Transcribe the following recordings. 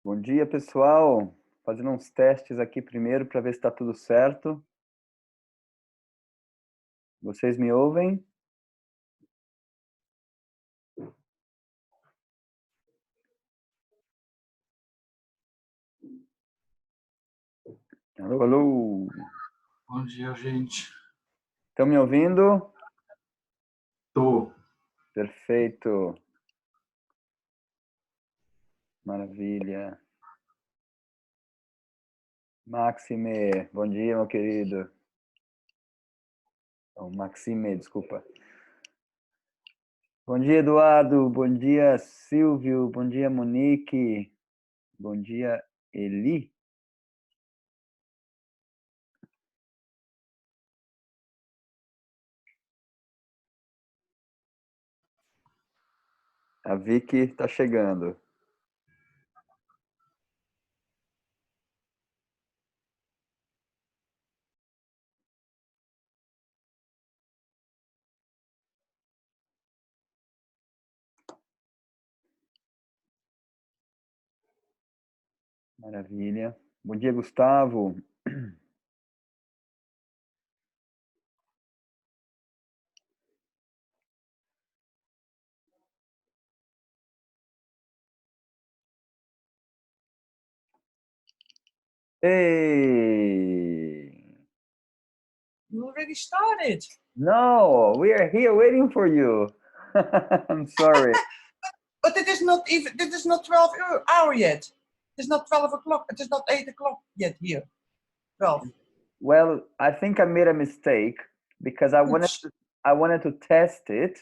Bom dia, pessoal. Fazendo uns testes aqui primeiro para ver se está tudo certo. Vocês me ouvem? Alô, alô. Bom dia, gente. Estão me ouvindo? Tô. Perfeito. Maravilha. Maxime, bom dia, meu querido. Oh, Maxime, desculpa. Bom dia, Eduardo. Bom dia, Silvio. Bom dia, Monique. Bom dia, Eli. A Vicky está chegando. Maravilha. Bom dia, Gustavo. Hey! You already started. No, we are here waiting for you. I'm sorry. But it is not even. It is not 12 hour yet. It is not 12 o'clock. It is not 8 o'clock yet here. 12. Well, I think I made a mistake because I wanted to test it,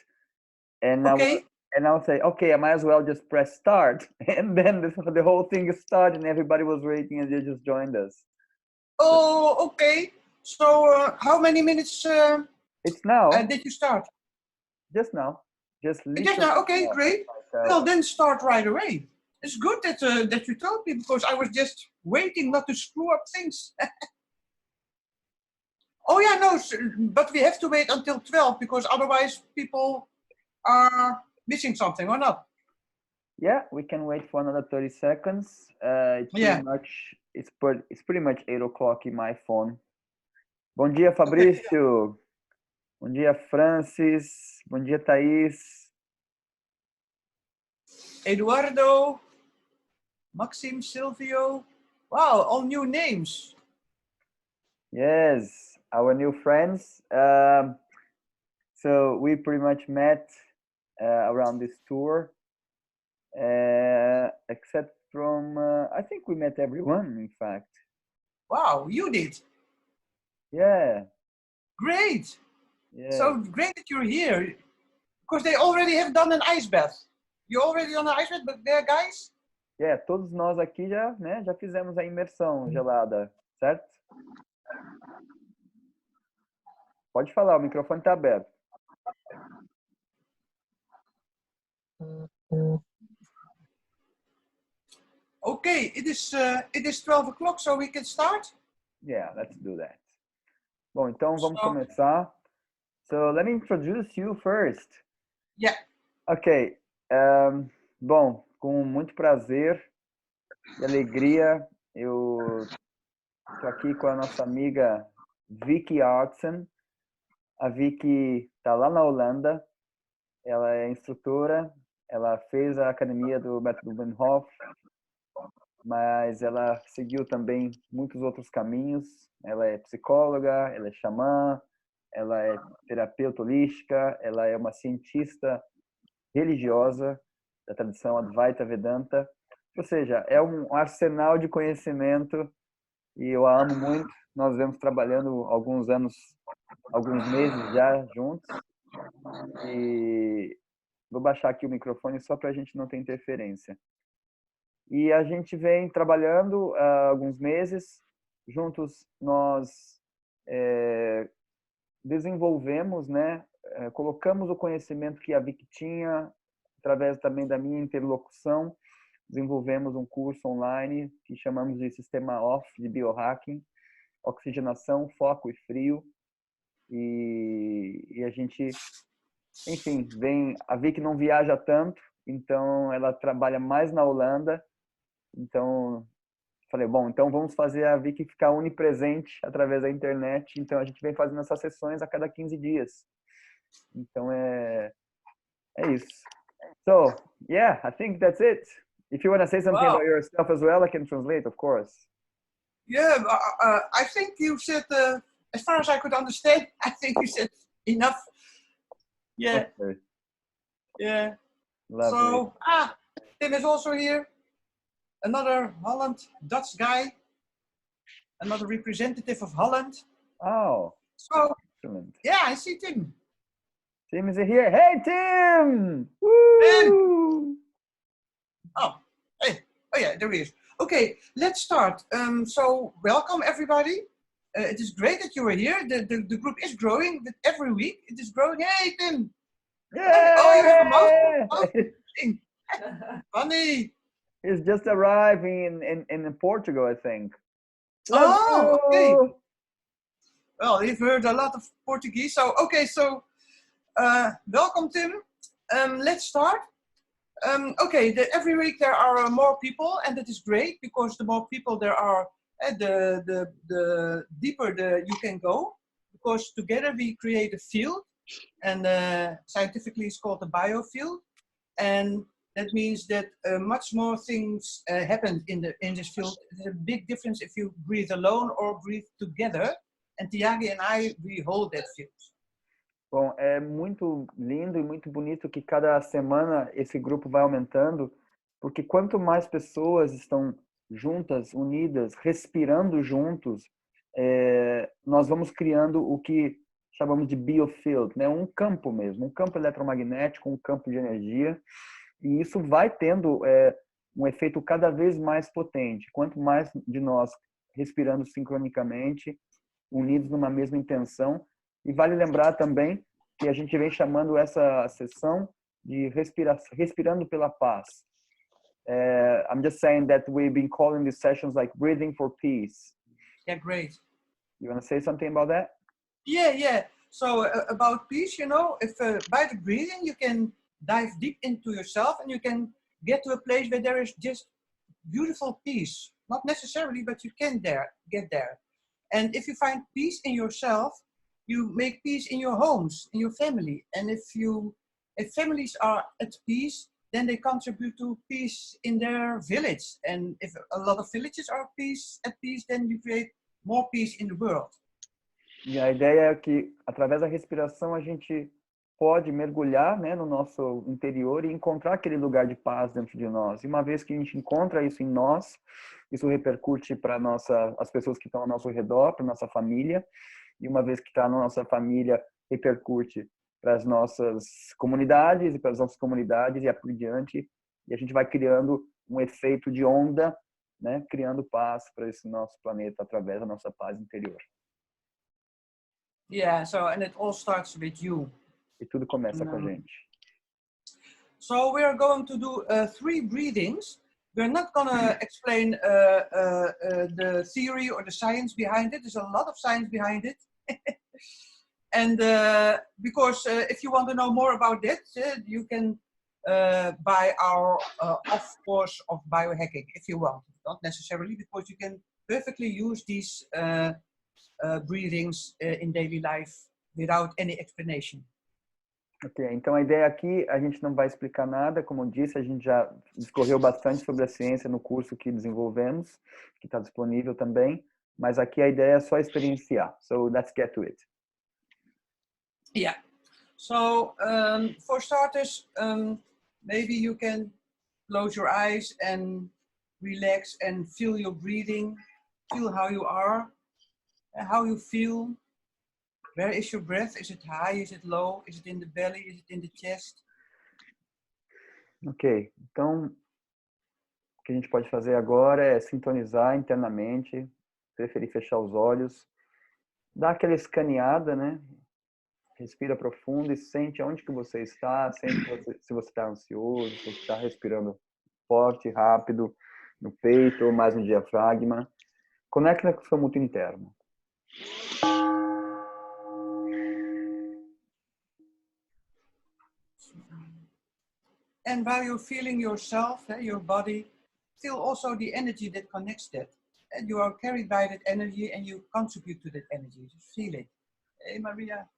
and Okay. I'll say, okay, I might as well just press start, and then the whole thing started, and everybody was waiting, and they just joined us. Oh, okay. So how many minutes It's now. did you start? Just now. Just now. Okay, great. Well, then start right away. It's good that that you told me because I was just waiting not to screw up things. Oh yeah, no, but we have to wait until 12 because otherwise people are missing something or not. Yeah, we can wait for another 30 seconds. It's pretty much 8 o'clock in my phone. Bom dia, Fabrício. Okay. Bom dia, Francis. Bom dia, Thaís. Eduardo. Maxim, Silvio. Wow, all new names. Yes, our new friends. So we pretty much met around this tour. Except from, I think we met everyone, in fact. Wow, you did? Yeah. Great. Yeah. So great that you're here. Because they already have done an ice bath. You already done an ice bath, but there, guys? Yeah, todos nós aqui já fizemos a imersão gelada, certo? Pode falar, o microfone está aberto. Okay, it is 12 o'clock, so we can start? Yeah, let's do that. Bom, então vamos começar. So let me introduce you first. Yeah. Ok. Bom, com muito prazer e alegria, eu estou aqui com a nossa amiga Vicky Artsen. A Vicky está lá na Holanda. Ela é instrutora. Ela fez a academia do método Wim Hof, mas ela seguiu também muitos outros caminhos. Ela é psicóloga, ela é xamã, ela é terapeuta holística, ela é uma cientista religiosa da tradição Advaita Vedanta. Ou seja, é um arsenal de conhecimento e eu a amo muito. Nós vemos trabalhando alguns meses já juntos. E vou baixar aqui o microfone só para a gente não ter interferência. E a gente vem trabalhando há alguns meses. Juntos nós desenvolvemos, colocamos o conhecimento que a Vicky tinha, através também da minha interlocução, desenvolvemos um curso online que chamamos de Sistema OFF de Biohacking, oxigenação, foco e frio. E a gente, enfim, a Vicky não viaja tanto, então ela trabalha mais na Holanda, Então, falei, bom, então vamos fazer a Vicky ficar onipresente através da internet. Então, a gente vem fazendo essas sessões a cada 15 dias. Então, é isso. So, yeah, I think that's it. If you want to say something Wow. about yourself as well, I can translate, of course. Yeah, I think you said, as far as I could understand, I think you said enough. Yeah, Okay. yeah. Lovely. So, Tim is also here. Another Holland, Dutch guy. Another representative of Holland. Oh, So, excellent. yeah, I see Tim. Tim is here. Hey, Tim! Woo! Oh, hey. Oh, yeah, there he is. Okay, let's start. So, welcome everybody. It is great that you are here. The group is growing with every week. It is growing. Hey, Tim. Yay! Oh, you're from Funny. He's just arriving in Portugal, I think. Oh, okay. Well, you've heard a lot of Portuguese. So, okay, so welcome, Tim. Let's start. Okay, every week there are more people, and that is great because the more people there are, the deeper you can go. Because together we create a field, and scientifically it's called the biofield, and that means that much more things happen in this field. There's a big difference if you breathe alone or breathe together. And Tiagi and I, we hold that field. Bom, é muito lindo e muito bonito que cada semana esse grupo vai aumentando, porque quanto mais pessoas estão juntas, unidas, respirando juntos, nós vamos criando o que chamamos de biofield, né? Um campo mesmo, um campo eletromagnético, um campo de energia, e isso vai tendo um efeito cada vez mais potente. Quanto mais de nós respirando sincronicamente, unidos numa mesma intenção. E vale lembrar também que a gente vem chamando essa sessão de respirando pela paz. I'm just saying that we've been calling these sessions like breathing for peace. Yeah, great. You want to say something about that? Yeah. So about peace, you know, if by the breathing you can dive deep into yourself and you can get to a place where there is just beautiful peace. Not necessarily, but you can get there. And if you find peace in yourself, you make peace in your homes, in your family. And if families are at peace, then they contribute to peace in their village. And if a lot of villages are at peace, then you create more peace in the world. E a ideia é que, através da respiração, a gente pode mergulhar, né, no nosso interior e encontrar aquele lugar de paz dentro de nós. E uma vez que a gente encontra isso em nós, isso repercute para as pessoas que estão ao nosso redor, para nossa família. E uma vez que está na nossa família, repercute para as nossas comunidades e para as nossas comunidades e por diante. E a gente vai criando um efeito de onda, né, criando paz para esse nosso planeta através da nossa paz interior. Yeah, so and it all starts with you. E tudo começa com a gente. So we are going to do 3 breathings. We're not going to explain the theory or the science behind it. There's a lot of science behind it. And because if you want to know more about that, you can buy our off course of biohacking if you want. Not necessarily, because you can perfectly use these breathings in daily life without any explanation. Ok, então a ideia aqui, a gente não vai explicar nada, como eu disse, a gente já discorreu bastante sobre a ciência no curso que desenvolvemos, que está disponível também, mas aqui a ideia é só experienciar. So let's get to it. Yeah. So for starters, maybe you can close your eyes and relax and feel your breathing, feel how you are, how you feel. Where is your breath? Is it high? Is it low? Is it in the belly? Is it in the chest? Ok, então o que a gente pode fazer agora é sintonizar internamente, preferir fechar os olhos, dar aquela escaneada, né? Respira profundo e sente onde que você está, sente se você está ansioso, se você está respirando forte, rápido, no peito ou mais no diafragma. Conecta com o seu mundo interno. And while you're feeling yourself, your body, feel also the energy that connects that. And you are carried by that energy and you contribute to that energy. Just feel it. Hey, Maria.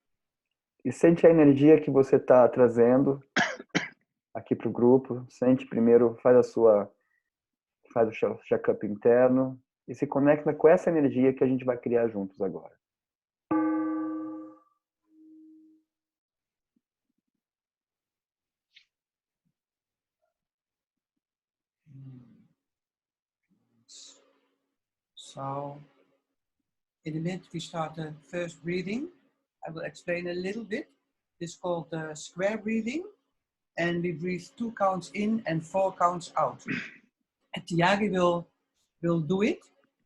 E sente a energia que você está trazendo aqui para o grupo. Sente primeiro, faz o check-up interno e se conecta com essa energia que a gente vai criar juntos agora. So, in a minute we start the first breathing. I will explain a little bit. This is called the square breathing. And we breathe 2 counts in and 4 counts out. And Tiagi will do it.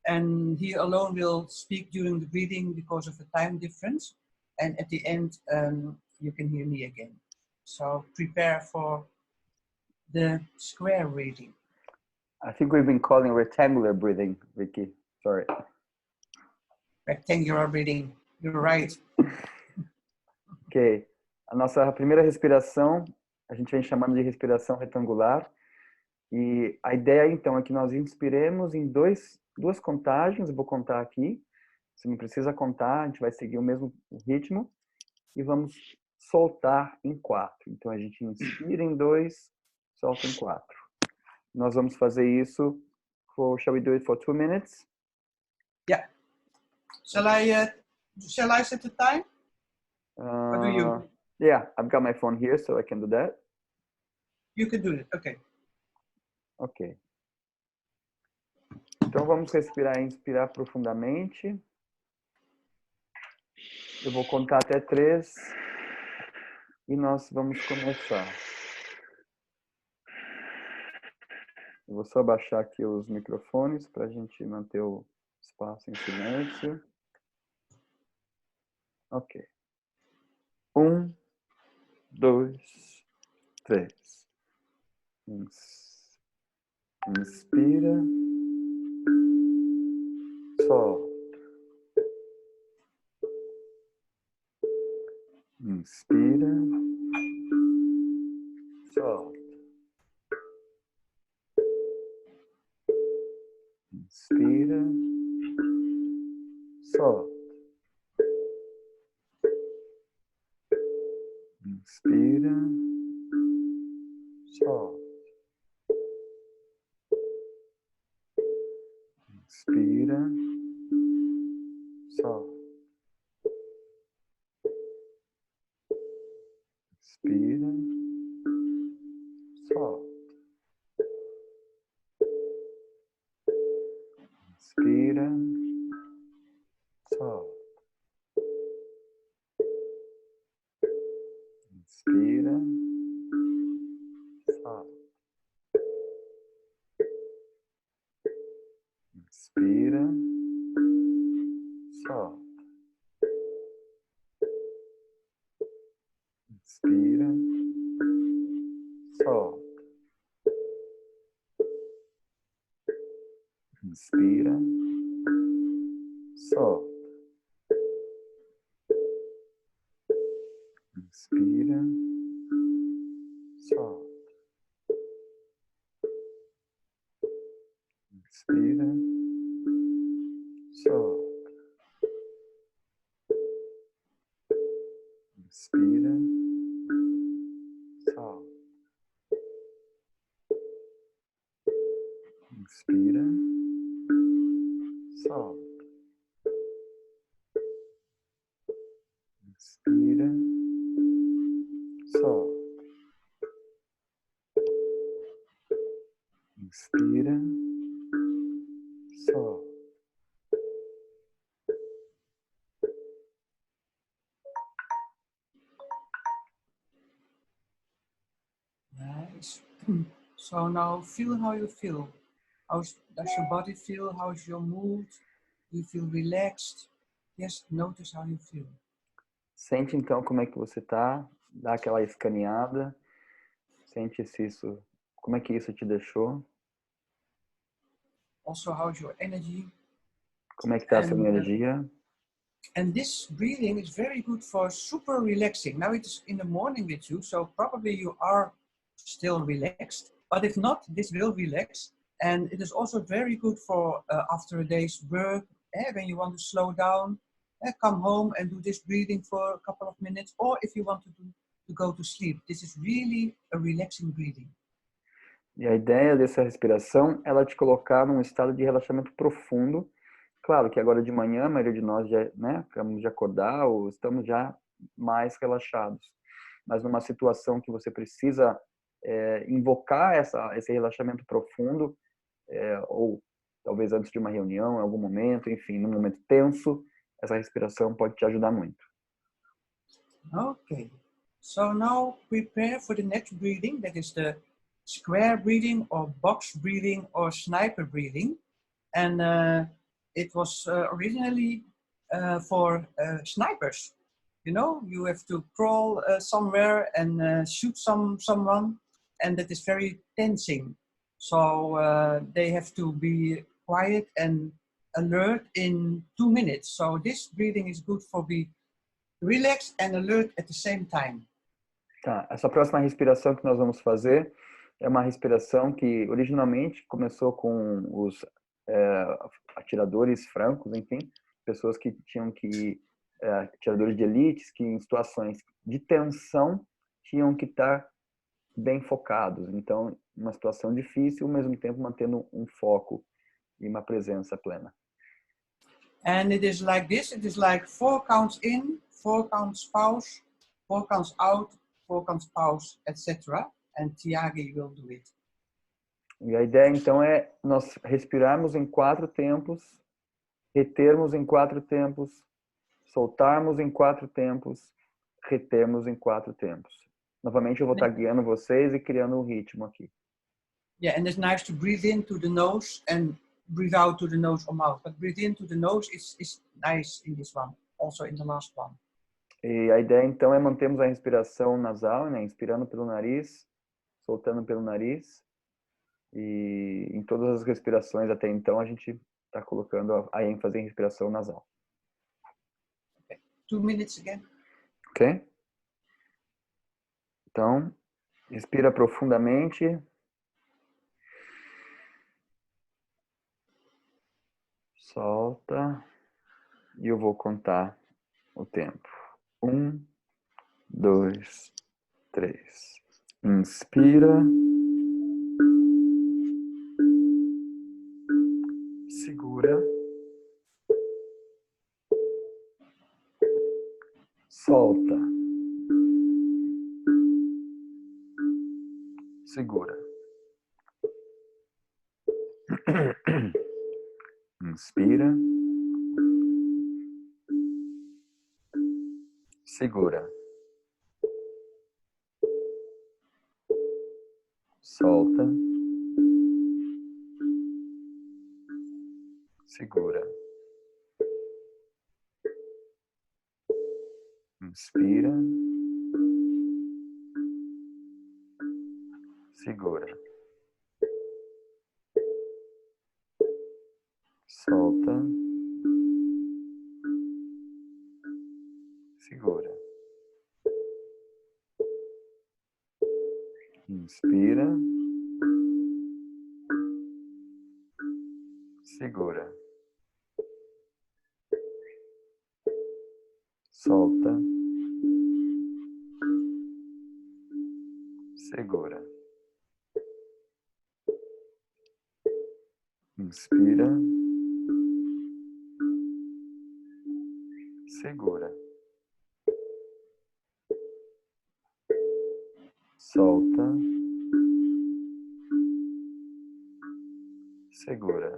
And he alone will speak during the breathing because of the time difference. And at the end, you can hear me again. So prepare for the square breathing. I think we've been calling rectangular breathing, Vicky. Sorry. Rectangular breathing. You're right. Ok. A nossa primeira respiração, a gente vem chamando de respiração retangular. E a ideia, então, é que nós inspiremos em duas contagens. Eu vou contar aqui. Você não precisa contar, a gente vai seguir o mesmo ritmo. E vamos soltar em 4. Então, a gente inspira em 2, solta em 4. Nós vamos fazer isso. Shall we do it for 2 minutes? Yeah. Shall I set the time? Or do you? Yeah, I've got my phone here, so I can do that. You can do it. Okay. Ok. Então vamos respirar e inspirar profundamente. Eu vou contar até 3 e nós vamos começar. Eu vou só baixar aqui os microfones para a gente manter o espaço em silêncio. Ok. 1, 2, 3. Inspira. Solta. Inspira. Solta. Inspira. Solta. Inspira. Solta. Inspira. Solta. Inspira. Solta. Inspira. Solta. Inspira. Solta. Inspira. Solta. Inspira. Solta. Inspira. Solta. Inspira. Solta. Inspira. Solta. Inspira. Solta. Inspira. Solta. Inspira. Solta. Inspira. Solta. Nice. So now feel how you feel. How does your body feel? How's your mood? Do you feel relaxed? Just notice how you feel. Sente então como é que você tá, dá aquela escaneada. Sente se isso, como é que isso te deixou? Also, how's your energy? Como é que tá a sua energia? And this breathing is very good for super relaxing. Now it's in the morning with you, so probably you are still relaxed. But if not, this will relax. And it is also very good for after a day's work, when you want to slow down, come home and do this breathing for a couple of minutes, or if you want to go to sleep. This is really a relaxing breathing. E a ideia dessa respiração é ela te colocar num estado de relaxamento profundo. Claro que agora de manhã, a maioria de nós já, né, acabamos de acordar ou estamos já mais relaxados. Mas numa situação que você precisa invocar esse relaxamento profundo, ou talvez antes de uma reunião, em algum momento, enfim, num momento tenso, essa respiração pode te ajudar muito. Okay, so now prepare for the next breathing. That is the square breathing or box breathing or sniper breathing. And it was originally for snipers. You know, you have to crawl somewhere and shoot someone, and that is very tensing. So they have to be quiet and alert in 2 minutes. So this breathing is good for be relaxed and alert at the same time. Tá, essa próxima respiração que nós vamos fazer é uma respiração que originalmente começou com os atiradores francos, enfim, pessoas que tinham que atiradores de elites que em situações de tensão tinham que estar bem focados. Então, uma situação difícil, ao mesmo tempo mantendo um foco e uma presença plena. And it is like this. It is like 4 counts in, 4 counts pause, 4 counts out, 4 counts pause, etc. And Tiagi will do it. E a ideia, então, é nós respirarmos em 4 tempos, retermos em 4 tempos, soltarmos em 4 tempos, retermos em 4 tempos. Novamente, eu vou estar guiando vocês e criando um ritmo aqui. Yeah, and it's nice to breathe in to the nose and breathe out to the nose or mouth. But breathe in to the nose is nice in this one, also in the last one. E a ideia, então, é mantermos a respiração nasal, né? Inspirando pelo nariz, soltando pelo nariz. E em todas as respirações até então, a gente está colocando a ênfase em respiração nasal. Okay. 2 minutes again. Ok? Então, respira profundamente. Solta. E eu vou contar o tempo. 1, 2, 3. Inspira. Segura. Solta. Segura. Inspira. Segura. Solta. Segura. Inspira. Segura. Solta. Segura. Inspira. Segura. Solta. Segura. Inspira. Segura. Solta. Segura.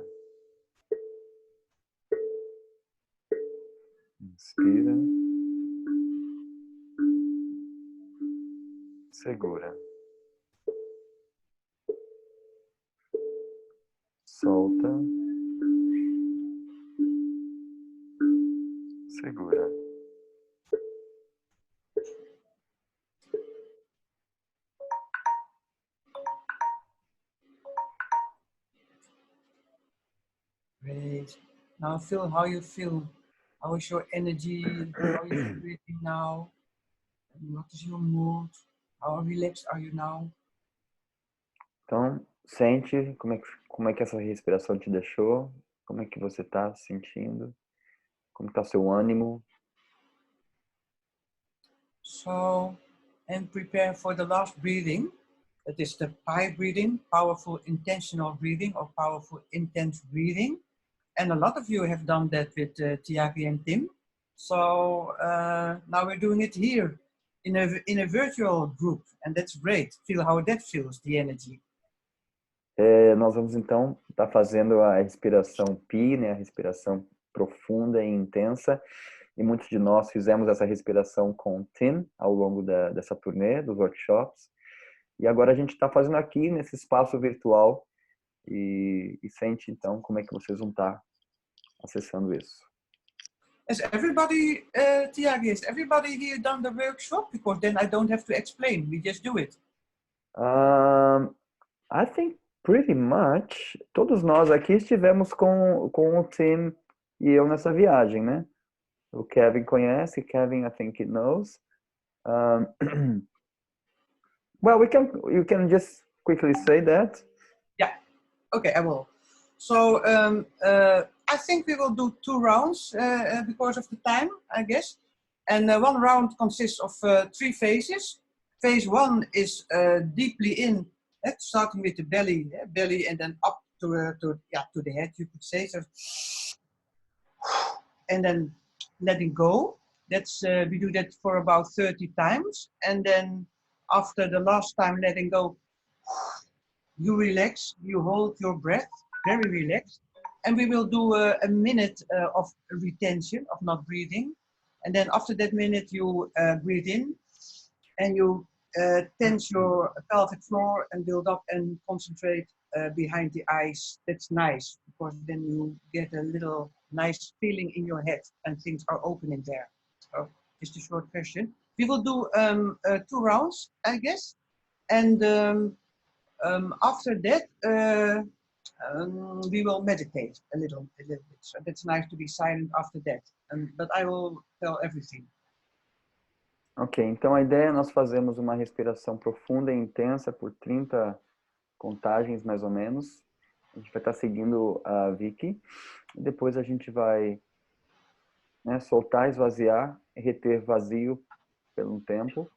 Inspira. Segura. Solta. Segura. Great. Now feel how you feel. How is your energy? How are you breathing now? And what is your mood? How relaxed are you now? Então, sente, como é que essa respiração te deixou, como é que você está se sentindo, como está o seu ânimo. So, and prepare for the last breathing. That is the PI breathing, powerful intentional breathing or powerful intense breathing. And a lot of you have done that with Tiagi and Tim. So now we're doing it here in a virtual group, and that's great. Feel how that feels, the energy. Nós vamos então estar fazendo a respiração PI, né, a respiração profunda e intensa. E muitos de nós fizemos essa respiração com o Tim ao longo dessa turnê, dos workshops. E agora a gente está fazendo aqui nesse espaço virtual e sente então como é que vocês vão estar acessando isso. Has everybody, Tiagi, has everybody here done the workshop? Because then I don't have to explain, we just do it. I think pretty much. Todos nós aqui estivemos com o Tim e eu nessa viagem, né? O Kevin conhece, Kevin I think he knows. Well, you can just quickly say that. Yeah, okay, I will. So I think we will do 2 rounds because of the time, I guess. And one round consists of 3 phases. Phase 1 is deeply in, starting with the belly and then up to the head, you could say. So, and then letting go. That's we do that for about 30 times. And then after the last time letting go, you relax, you hold your breath, very relaxed. And we will do a minute of retention, of not breathing. And then after that minute, you breathe in and you tense your pelvic floor and build up and concentrate behind the eyes. That's nice, because then you get a little nice feeling in your head and things are opening there. So just a short question. We will do 2 rounds, I guess. And after that, we will meditate a little bit. So that's nice to be silent after that. But I will tell everything. Ok, então a ideia é nós fazermos uma respiração profunda e intensa por 30 contagens, mais ou menos. A gente vai estar seguindo a Vicky. E depois a gente vai, né, soltar, esvaziar, reter vazio por um tempo.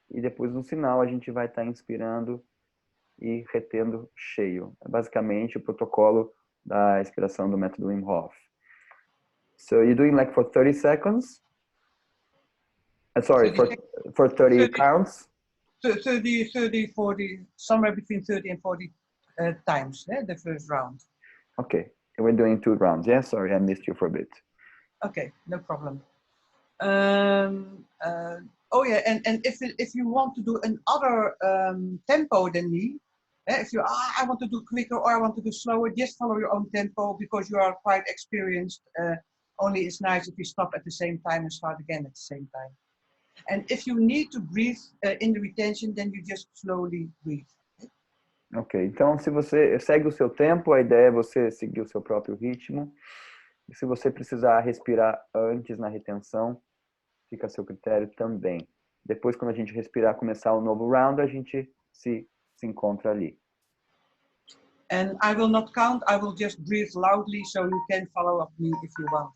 E depois, no final, a gente vai estar inspirando e retendo cheio. É basicamente o protocolo da respiração do método Wim Hof. So you're doing like for 30 seconds? Sorry, for 30 counts? 30, 40, somewhere between 30 and 40 times, the first round. Okay, we're doing 2 rounds. Yeah, sorry, I missed you for a bit. Okay, no problem. Oh yeah, and if you want to do another tempo than me, if you I want to do quicker or I want to do slower, just follow your own tempo because you are quite experienced. Only it's nice if you stop at the same time and start again at the same time. And if you need to breathe in the retention, then you just slowly breathe. Ok, então se você segue o seu tempo, a ideia é você seguir o seu próprio ritmo. E se você precisar respirar antes na retenção, fica a seu critério também. Depois, quando a gente respirar, começar o novo round, a gente se encontra ali. And I will not count, I will just breathe loudly so you can follow up me if you want.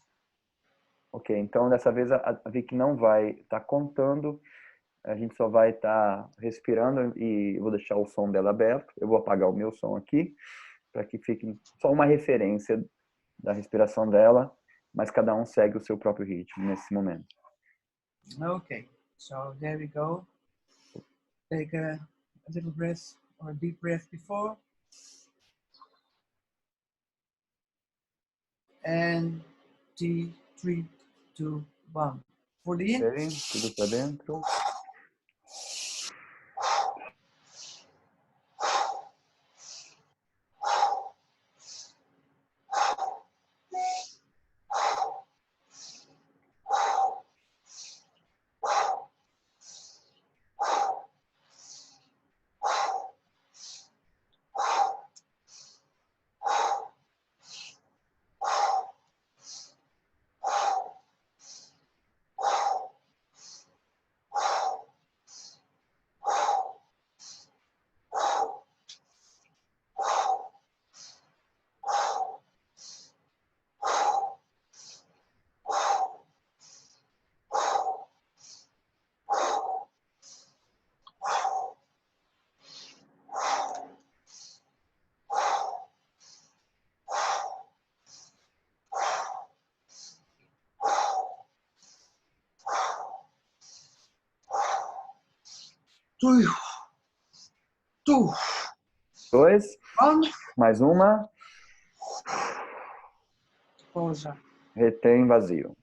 Ok, então dessa vez a Vicky não vai estar contando, a gente só vai estar respirando e eu vou deixar o som dela aberto. Eu vou apagar o meu som aqui, para que fique só uma referência da respiração dela, mas cada um segue o seu próprio ritmo nesse momento. Okay, so there we go. Take a little breath or a deep breath before. And 3, 2, 1. Fully in. Ok, tudo para dentro. 2, 2, 1. mais uma, Pausa. retém vazio.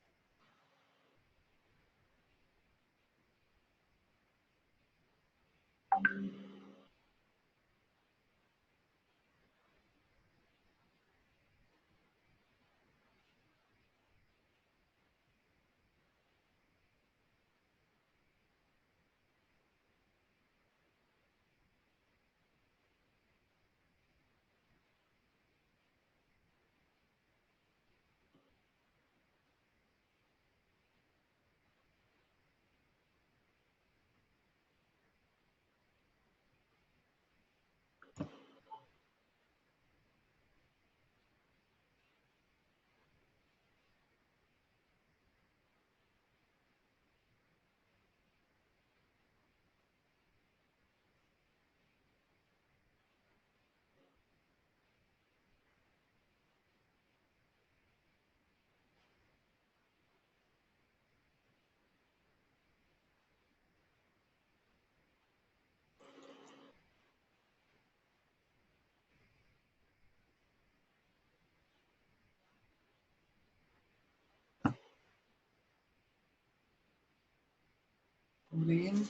In.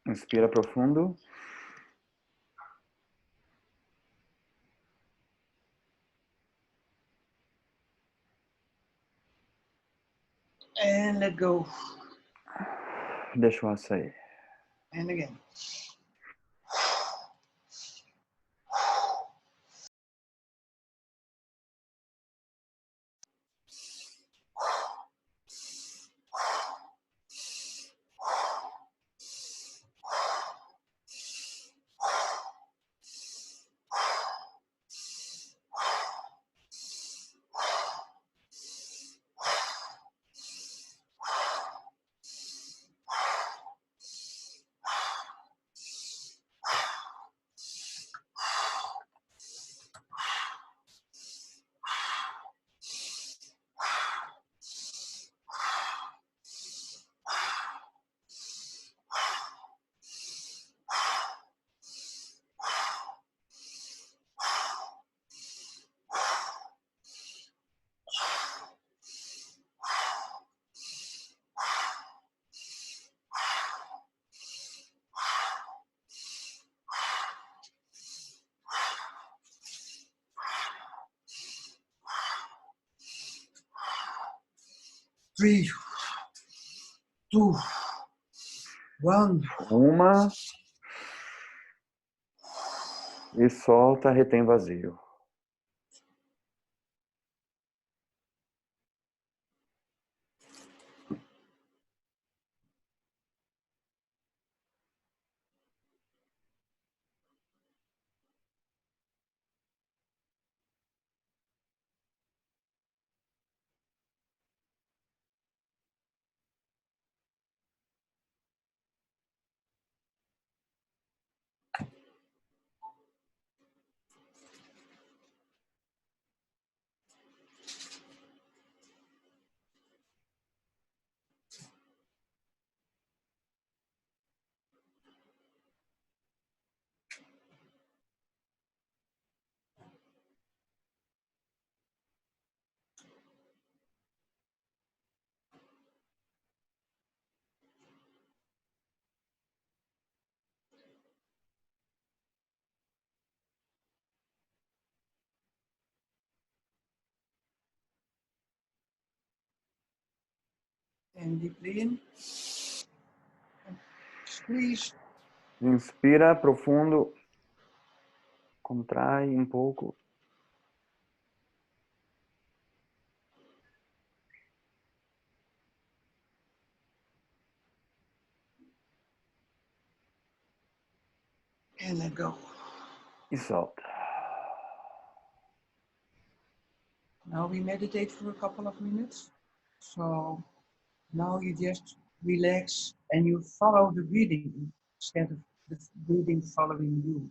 Inspira profundo. And let go. Deixa o ar sair. And again. Three, 2, 1. Uma. E solta, retém vazio. And deeply in. Squeeze. Inspira profundo. Contrai um pouco. And let go. E solta. Now we meditate for a couple of minutes. So now you just relax and you follow the breathing instead of the breathing following you.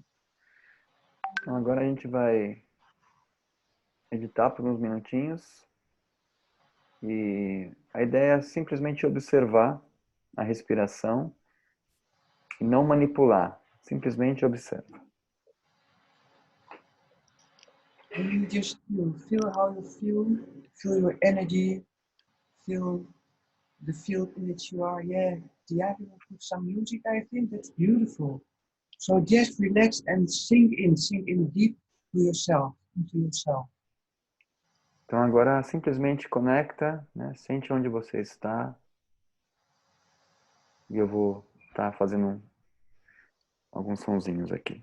Então agora a gente vai meditar por uns minutinhos. E A ideia é simplesmente observar a respiração e não manipular. Simplesmente observa. And you just feel how you feel your energy, feel the field in which you are. Yeah, Diana will put some music, I think that's beautiful. So just relax and sink in deep to yourself, into yourself. Então agora simplesmente conecta, né? Sente onde você está. E eu vou estar fazendo alguns sonzinhos aqui.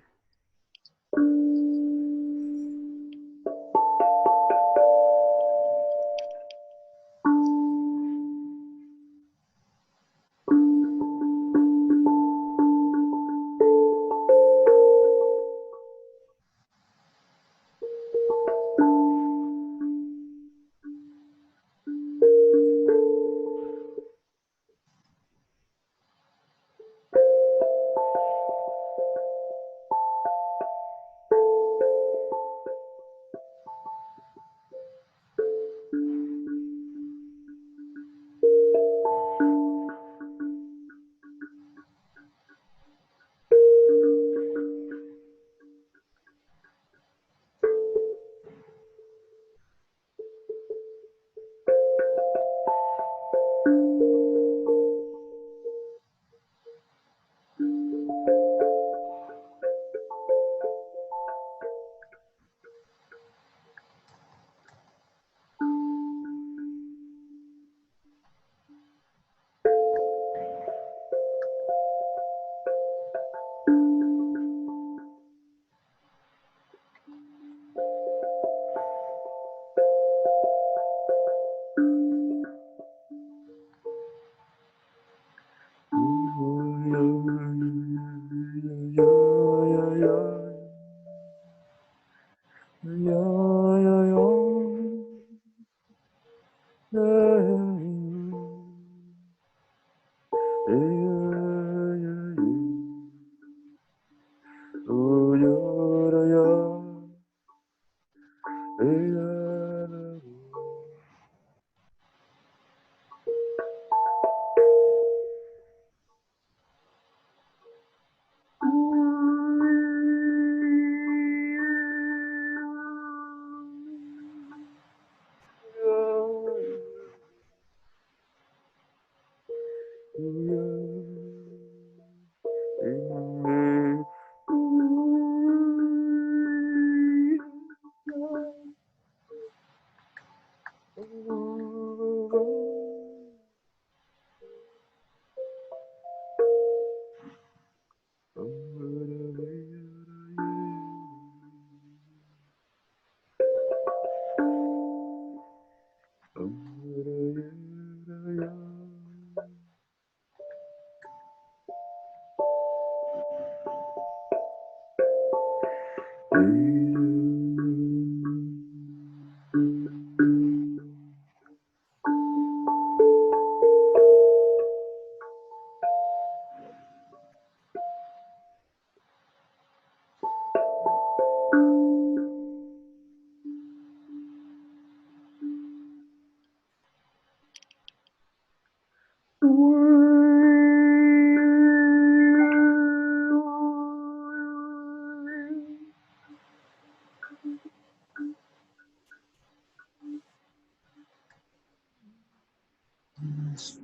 Yes.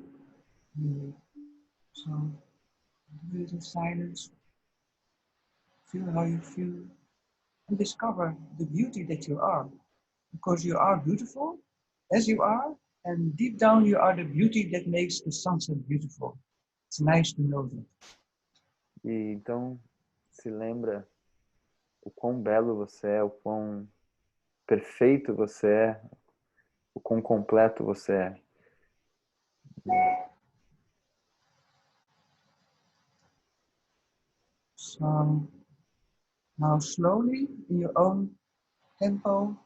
So, a little silence. Feel how you feel. And discover the beauty that you are. Because you are beautiful as you are. And deep down you are the beauty that makes the sunset beautiful. It's nice to know that. E então se lembra o quão belo você é, o quão perfeito você é, o quão completo você é. So now slowly in your own tempo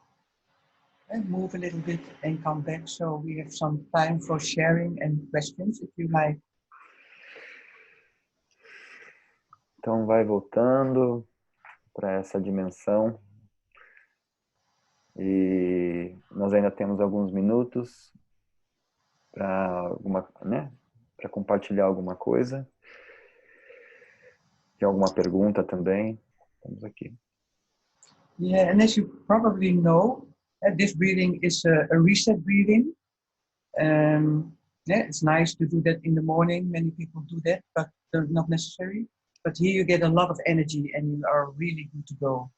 and move a little bit and come back so we have some time for sharing and questions if you like. Então vai voltando para essa dimensão e nós ainda temos alguns minutos para compartilhar alguma coisa. Tem alguma pergunta também? Estamos aqui. Yeah, and as you probably know, this breathing is a reset breathing. Yeah, it's nice to do that in the morning. Many people do that, but not necessary. But here you get a lot of energy and you are really good to go.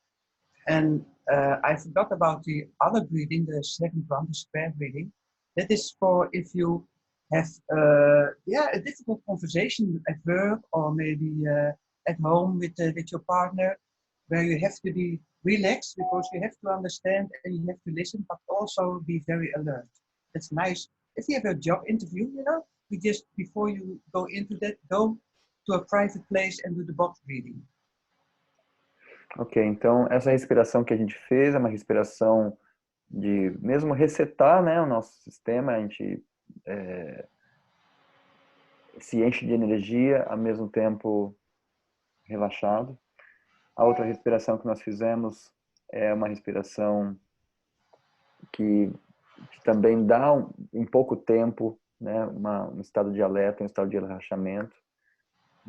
And I forgot about the other breathing, the second one, the square breathing. That is for if you have a difficult conversation at work or maybe at home with your partner, where you have to be relaxed because you have to understand and you have to listen, but also be very alert. That's nice. If you have a job interview, we just, before you go into that, go to a private place and do the box breathing. Ok, então essa respiração que a gente fez é uma respiração de mesmo resetar, né, o nosso sistema, a gente se enche de energia, ao mesmo tempo relaxado. A outra respiração que nós fizemos é uma respiração que também dá um pouco tempo, né, um estado de alerta, um estado de relaxamento.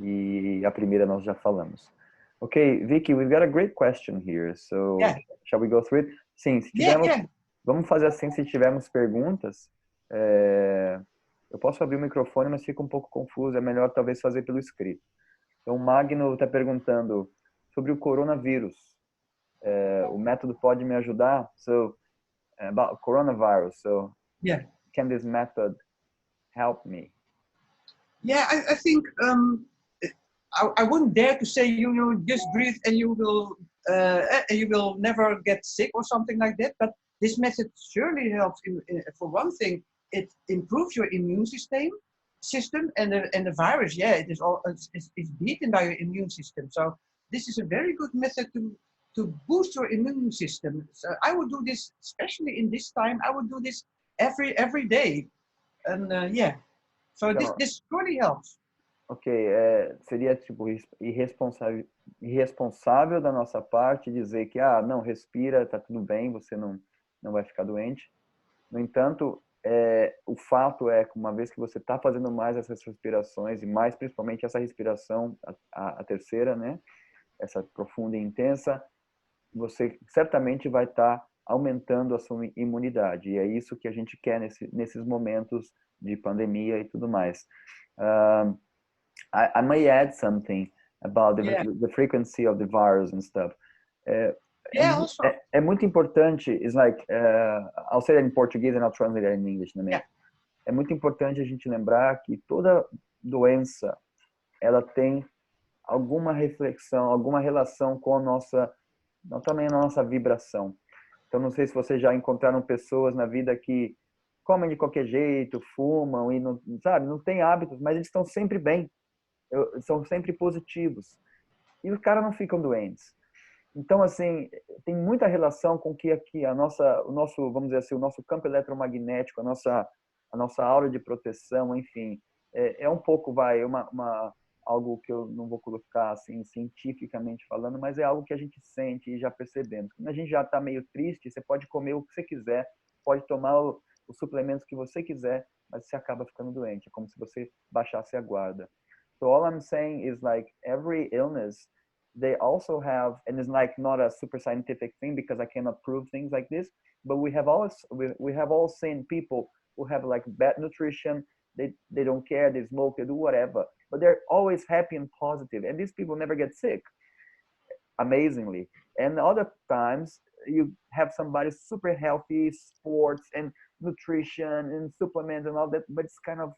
E a primeira nós já falamos. Okay, Vicky, we've got a great question here. So, shall we go through it? Sim, se tivermos, vamos fazer assim, se tivermos perguntas, eu posso abrir o microfone, mas fica um pouco confuso, é melhor talvez fazer pelo escrito. Então, o Magno está perguntando sobre o coronavírus. O método pode me ajudar? So, about coronavirus, so can this method help me? Yeah, I think I wouldn't dare to say you just breathe and you will never get sick or something like that. But this method surely helps. For one thing, it improves your immune system, and the virus. Yeah, it's beaten by your immune system. So this is a very good method to boost your immune system. So I would do this, especially in this time. I would do this every day, and so então, this surely helps. Ok, seria tipo irresponsável da nossa parte dizer que, não, respira, tá tudo bem, você não vai ficar doente. No entanto, o fato é que uma vez que você está fazendo mais essas respirações, e mais principalmente essa respiração, a terceira, né, essa profunda e intensa, você certamente vai estar aumentando a sua imunidade. E é isso que a gente quer nesses momentos de pandemia e tudo mais. I may add something about the frequency of the virus and stuff. É muito importante. It's like I'll say that in Portuguese and I'll translate it in English. É muito importante a gente lembrar que toda doença ela tem alguma reflexão, alguma relação com também a nossa vibração. Então não sei se vocês já encontraram pessoas na vida que comem de qualquer jeito, fumam e não tem hábitos, mas eles estão sempre bem. São sempre positivos. E os caras não ficam doentes. Então, assim, tem muita relação com que aqui o nosso, vamos dizer assim, o nosso campo eletromagnético, a nossa aura de proteção, enfim, é um pouco, algo que eu não vou colocar assim cientificamente falando, mas é algo que a gente sente e já percebemos. Quando a gente já está meio triste, você pode comer o que você quiser, pode tomar os suplementos que você quiser, mas você acaba ficando doente. É como se você baixasse a guarda. So all I'm saying is like every illness, they also have, and it's like not a super scientific thing because I cannot prove things like this, but we have all seen people who have like bad nutrition, they don't care, they smoke, they do whatever, but they're always happy and positive, and these people never get sick, amazingly. And other times you have somebody super healthy, sports and nutrition and supplements and all that, but it's kind of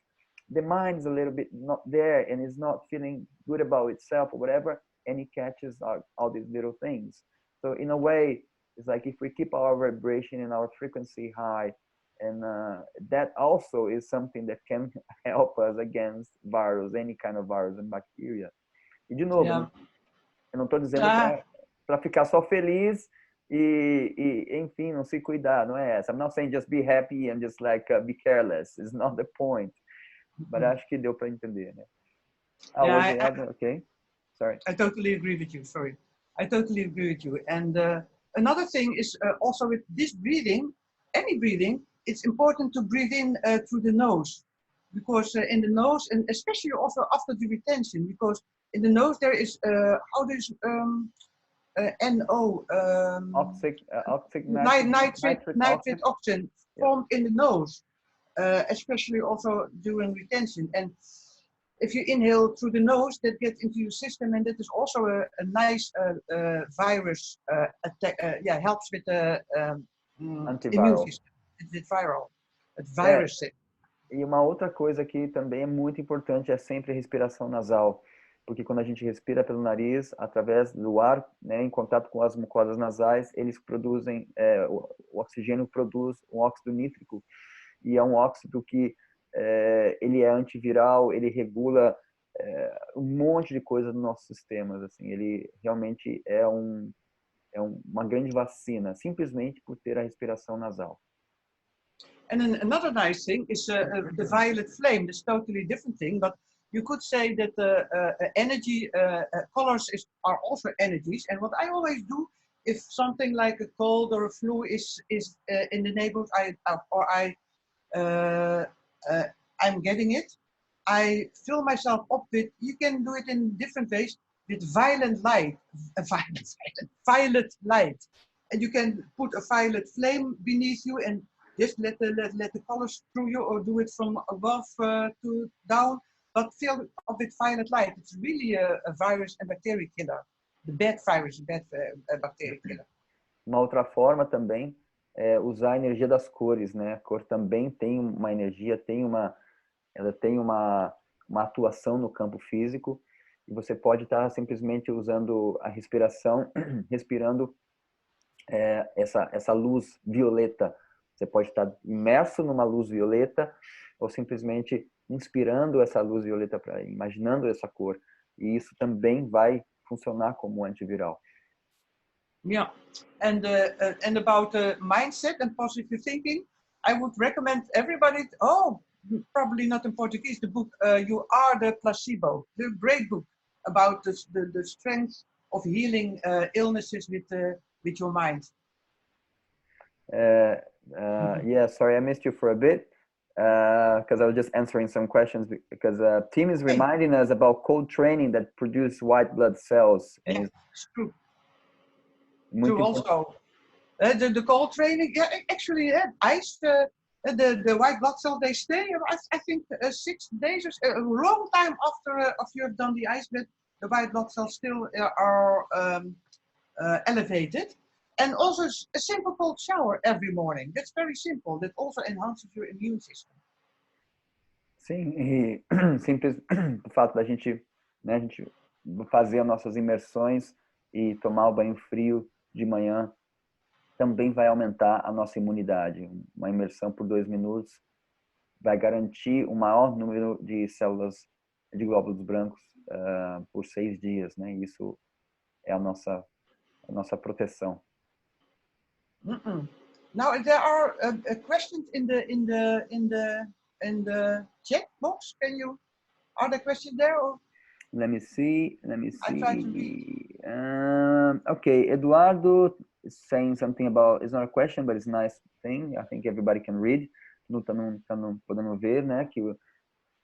the mind is a little bit not there and is not feeling good about itself or whatever, and it catches all these little things. So in a way, it's like if we keep our vibration and our frequency high, and that also is something that can help us against virus, any kind of virus and bacteria. E de novo, eu não estou dizendo para ficar só feliz e enfim, não se cuidar, não é essa. I'm not saying just be happy and just like be careless. It's not the point. But acho que deu para entender, né? Okay. Sorry. I totally agree with you. Sorry. I totally agree with you. And another thing is also with this breathing, any breathing it's important to breathe in through the nose, because in the nose, and especially also after the retention, because in the nose there is how does NO nitric oxide formed in the nose, especially also during retention. And if you inhale through the nose, that gets into your system, and that is also a nice virus attack. Helps with the immune system. It's viral. It's virus. E uma outra coisa que também é muito importante é sempre a respiração nasal, porque quando a gente respira pelo nariz, através do ar, né, em contato com as mucosas nasais, eles produzem, o oxigênio produz um óxido nítrico, e é um óxido que ele é antiviral, ele regula um monte de coisa nos nossos sistemas, assim, ele realmente é uma grande vacina, simplesmente por ter a respiração nasal. And then another nice thing is the violet flame. That's a totally different thing, but you could say that energy colors are also energies. And what I always do, if something like a cold or a flu is in the neighborhood, I'm getting it, I fill myself up with. You can do it in different ways with violet light, violet light, and you can put a violet flame beneath you and just let the colors through you, or do it from above to down, but fill up with violet light. It's really a virus and bacteria killer. The bad virus, bad bacteria killer. Uma outra forma também é usar a energia das cores, né? A cor também tem uma energia, ela tem uma atuação no campo físico, e você pode estar simplesmente usando a respiração, respirando essa luz violeta. Você pode estar imerso numa luz violeta ou simplesmente inspirando essa luz violeta, imaginando essa cor. E isso também vai funcionar como antiviral. Yeah, and about mindset and positive thinking, I would recommend everybody. Probably not in Portuguese. The book "You Are the Placebo." The great book about the strength of healing illnesses with your mind. Yeah, sorry, I missed you for a bit because I was just answering some questions, because Tim is reminding us about cold training that produce white blood cells. Yeah, it's true. True also. The cold training, actually, ice, the white blood cells, they stay, I think, 6 days, a long time after you have done the ice bath, the white blood cells still are elevated. And also a simple cold shower every morning. That's very simple. That also enhances your immune system. Sim, e simples o fato da gente, né, a gente fazer as nossas imersões e tomar o banho frio de manhã também vai aumentar a nossa imunidade. Uma imersão por 2 minutos vai garantir o maior número de células de glóbulos brancos por 6 dias, né? Isso é a nossa proteção. Now there are questions in the chat box. Are there questions there? Or? Let me see. I try to read. Okay, Eduardo is saying something about, it's not a question, but it's a nice thing. I think everybody can read. Não podendo ver, né? Que o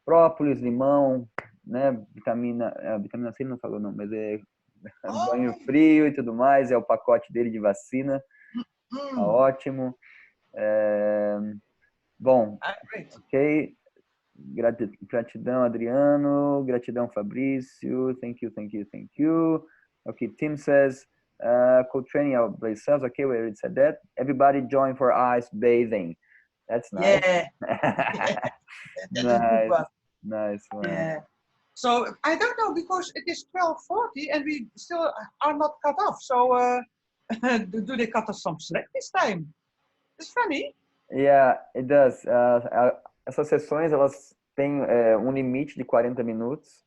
própolis, limão, né? Vitamina C ele não falou não, mas banho frio e tudo mais, é o pacote dele de vacina. Tá ótimo. Bom, ok. Gratidão, Adriano. Gratidão, Fabrício. Thank you. Okay, Tim says, cold training our blood cells. Okay, we already said that. Everybody join for ice bathing. That's nice. Yeah. Nice one. Yeah. So I don't know, because it is 12:40 and we still are not cut off. So do they cut us some slack this time? It's funny. Yeah, it does. Essas sessões, elas têm um limite de 40 minutos,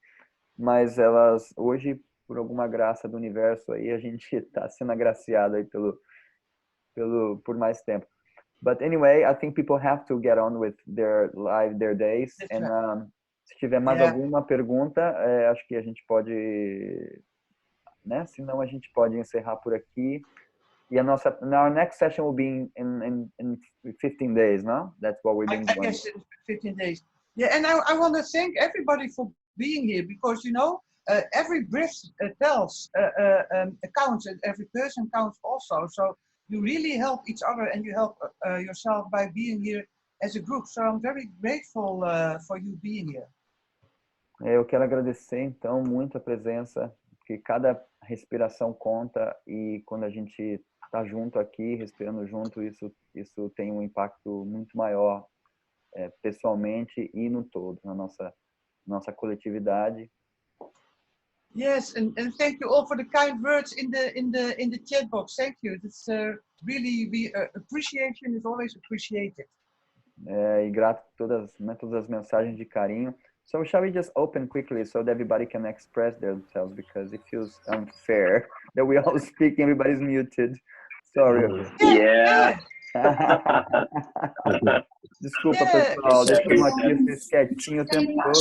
mas elas, hoje, por alguma graça do universo, aí a gente está sendo agraciado aí por mais tempo. But anyway, I think people have to get on with their days. And se tiver mais alguma pergunta, acho que a gente pode, né? Senão a gente pode encerrar por aqui. E our next session will be in 15 days, no? That's what we've been doing. I guess in 15 days. Yeah, and I want to thank everybody for being here, because, you know, every breath counts, and every person counts also. So you really help each other, and you help yourself by being here as a group. So I'm very grateful for you being here. Eu quero agradecer, então, muito a presença, porque cada respiração conta, e quando a gente está junto aqui, respirando junto, isso tem um impacto muito maior, pessoalmente e no todo, na nossa coletividade. Yes, and thank you all for the kind words in the chat box. Thank you. It's really, appreciation is always appreciated. E grato por todas as mensagens de carinho. So shall we just open quickly so that everybody can express themselves, because it feels unfair that we all speak, everybody's muted. Sorry. Yeah. Desculpa, pessoal. Deixa eu aqui vocês quietinho o tempo todo.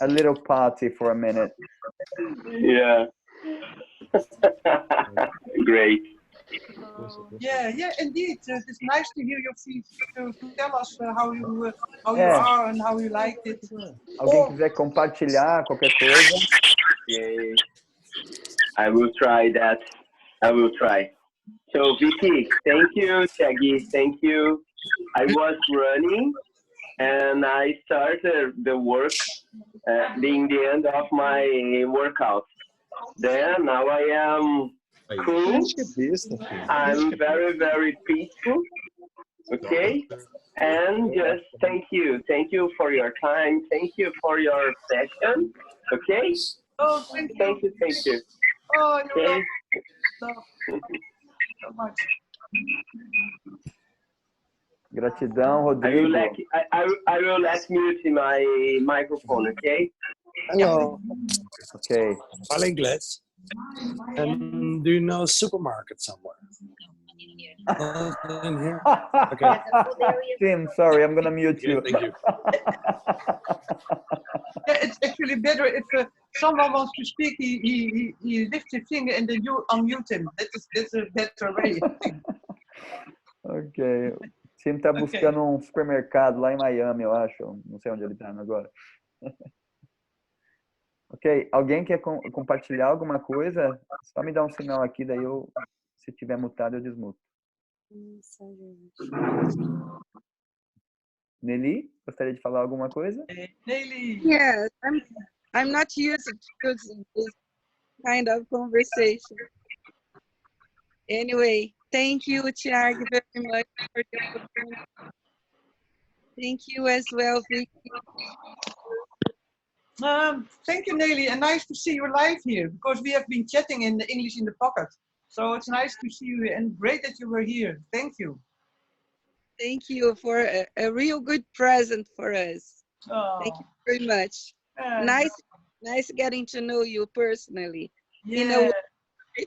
A little party for a minute. Yeah. Great. Yeah, indeed. It's nice to hear your feedback, to tell us how you are and how you liked it. Alguém quiser compartilhar qualquer coisa? Okay. I will try that. I will try. So, Vicky, thank you. Shaggy, thank you. I was running and I started the work being the end of my workout. Then now I am cool. I'm very, very peaceful. Okay. And just thank you. Thank you for your time. Thank you for your session. Okay. Oh, thank you. Thank you. Oh, Okay. So much. Gratidão, Rodrigo. I will let mute my microphone, okay? Hello. Okay. Fala inglês. And do you know a supermarket somewhere? In here? Okay. Tim, sorry, I'm gonna mute you. Thank you. Yeah, it's actually better if someone wants to speak, he lifts his finger and then you unmute him. That's a better way. Ok. Tim tá buscando um supermercado lá em Miami, eu acho. Não sei onde ele tá agora. Ok. Alguém quer compartilhar alguma coisa? Só me dá um sinal aqui, daí se tiver mutado, eu desmuto. Nelly, gostaria de falar alguma coisa? Nelly. Yes, I'm not used to this kind of conversation. Anyway, thank you, Thiago, very much for the opportunity. Thank you as well, Vicky. Thank you, Nelly, and nice to see you live here, because we have been chatting in the English in the Pocket. So it's nice to see you, and great that you were here. Thank you. Thank you for a real good present for us. Oh. Thank you very much. Nice getting to know you personally. Yeah.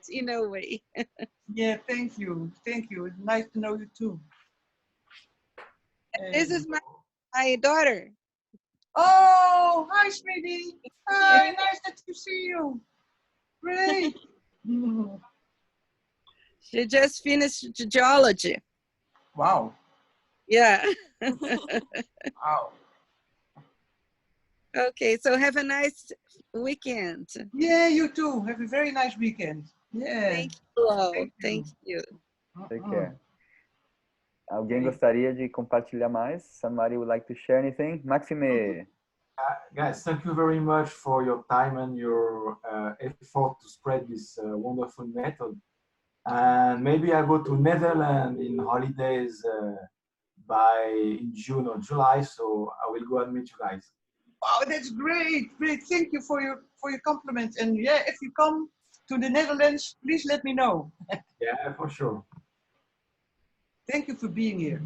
In a way. Yeah, thank you. Thank you. It's nice to know you too. This is my daughter. Oh, hi, sweetie. Hi, nice to see you. Great. She just finished geology. Wow. Yeah. Wow. Okay, so have a nice weekend. Yeah, you too. Have a very nice weekend. Yeah. Thank you all. Thank you. Take care. Alguém gostaria de compartilhar mais? Somebody would like to share anything? Maxime. Guys, thank you very much for your time and your effort to spread this wonderful method. And maybe I go to Netherlands in holidays in June or July, so I will go and meet you guys. Wow, that's great. Great. Thank you for your compliments. And yeah, if you come to the Netherlands, please let me know. Yeah, for sure. Thank you for being here.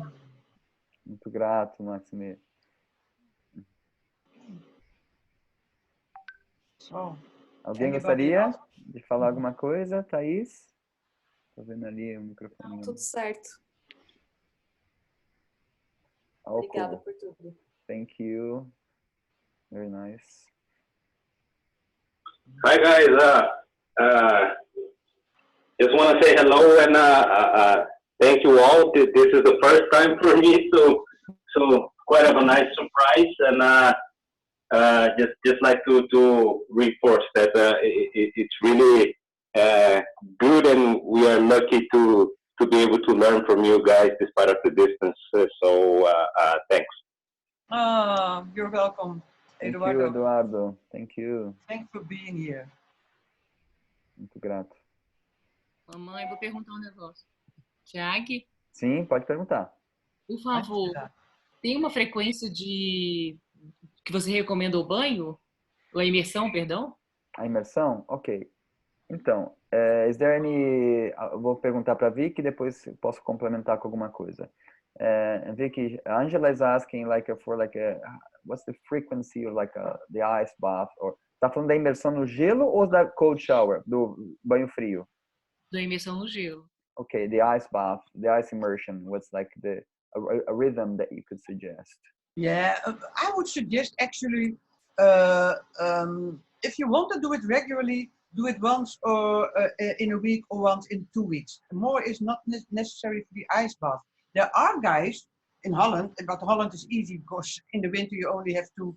Muito grato, Maxime. So, alguém gostaria de falar alguma coisa? Thaís? Tô vendo ali o microfone. Tudo certo. Oh, Obrigada cool. por tudo. Thank you. Very nice. Hi guys, just want to say hello and thank you all. This is the first time for me, so quite of a nice surprise, and just like to reinforce that it's really good, and we are lucky to be able to learn from you guys despite of the distance. So thanks. You're welcome, Thank Eduardo. you, Eduardo. Thank you. Thanks for being here. Muito grato. Mamãe, vou perguntar um negócio. Tiago, Sim, pode perguntar. por favor, tem uma frequência de que você recomenda o banho? Ou a imersão, perdão? A imersão? Ok. Então, is there any... Eu vou perguntar para a Vicky, depois posso complementar com alguma coisa. Vicky, Angela is asking what's the frequency of the ice bath? Tá falando da imersão no gelo ou da cold shower, do banho frio? Da imersão no gelo. Okay, the ice bath, the ice immersion. What's like a rhythm that you could suggest? Yeah, I would suggest actually, if you want to do it regularly, do it once or in a week or once in 2 weeks. More is not necessary for the ice bath. There are guys in Holland, but Holland is easy because in the winter you only have to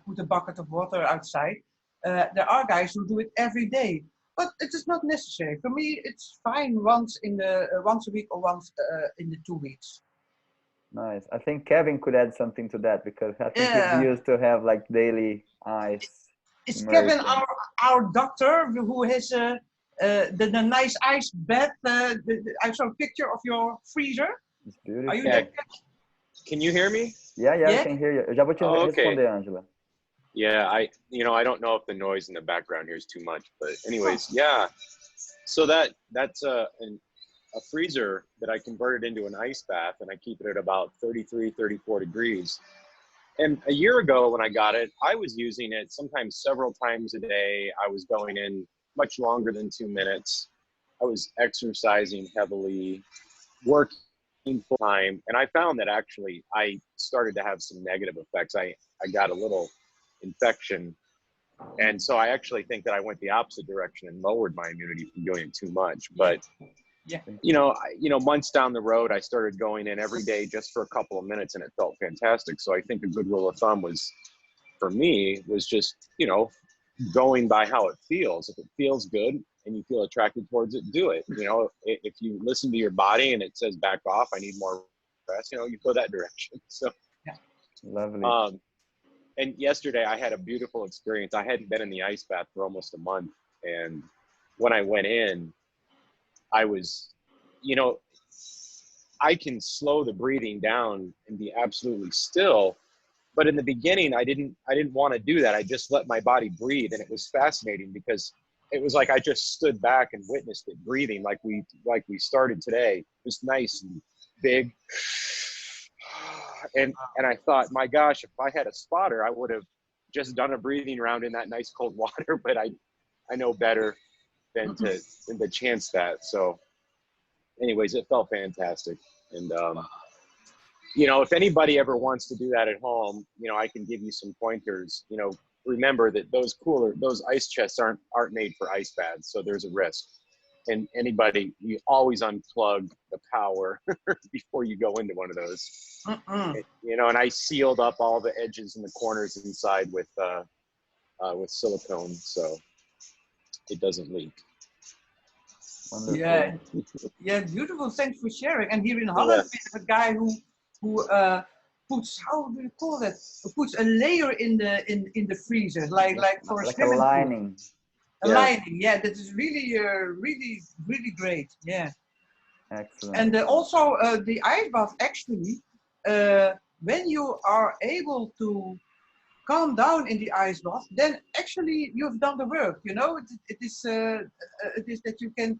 put a bucket of water outside. There are guys who do it every day, but it is not necessary. For me, it's fine once a week or once in the 2 weeks. Nice. I think Kevin could add something to that because I think he's used to have like daily ice. Is immersion. Kevin our doctor who has the nice ice bath? I saw a picture of your freezer. It's beautiful. Are you there? Can you hear me? Yeah, I can hear you. Eu já vou te responder, Angela. Yeah, I don't know if the noise in the background here is too much, but anyways, yeah. So that's a freezer that I converted into an ice bath, and I keep it at about 33, 34 degrees. And a year ago when I got it, I was using it sometimes several times a day. I was going in much longer than 2 minutes. I was exercising heavily, working full time, and I found that actually I started to have some negative effects. I got a little infection, and so I actually think that I went the opposite direction and lowered my immunity from doing it too much. But months down the road, I started going in every day just for a couple of minutes, and it felt fantastic. So I think a good rule of thumb for me was just going by how it feels. If it feels good and you feel attracted towards it, do it. If you listen to your body and it says back off, I need more rest, you go that direction. So lovely. And yesterday I had a beautiful experience. I hadn't been in the ice bath for almost a month, and when I went in, I was, I can slow the breathing down and be absolutely still. But in the beginning, I didn't want to do that. I just let my body breathe. And it was fascinating because it was like I just stood back and witnessed it breathing like we started today. Just nice and big. And I thought, my gosh, if I had a spotter, I would have just done a breathing round in that nice cold water. But I know better than to chance that. So anyways, it felt fantastic. And if anybody ever wants to do that at home, I can give you some pointers. Remember that those ice chests aren't made for ice baths, so there's a risk. And you always unplug the power before you go into one of those. And I sealed up all the edges and the corners inside with silicone, so it doesn't leak. Wonderful. Yeah, beautiful. Thanks for sharing. And here in Holland, we have a guy who puts, how do you call that? Puts a layer in the freezer, like for a swimming a lining. Pool. Lining, yeah. That is really, really great. Yeah. Excellent. And also the ice bath. Actually, when you are able to calm down in the ice bath, then actually you've done the work. It is that you can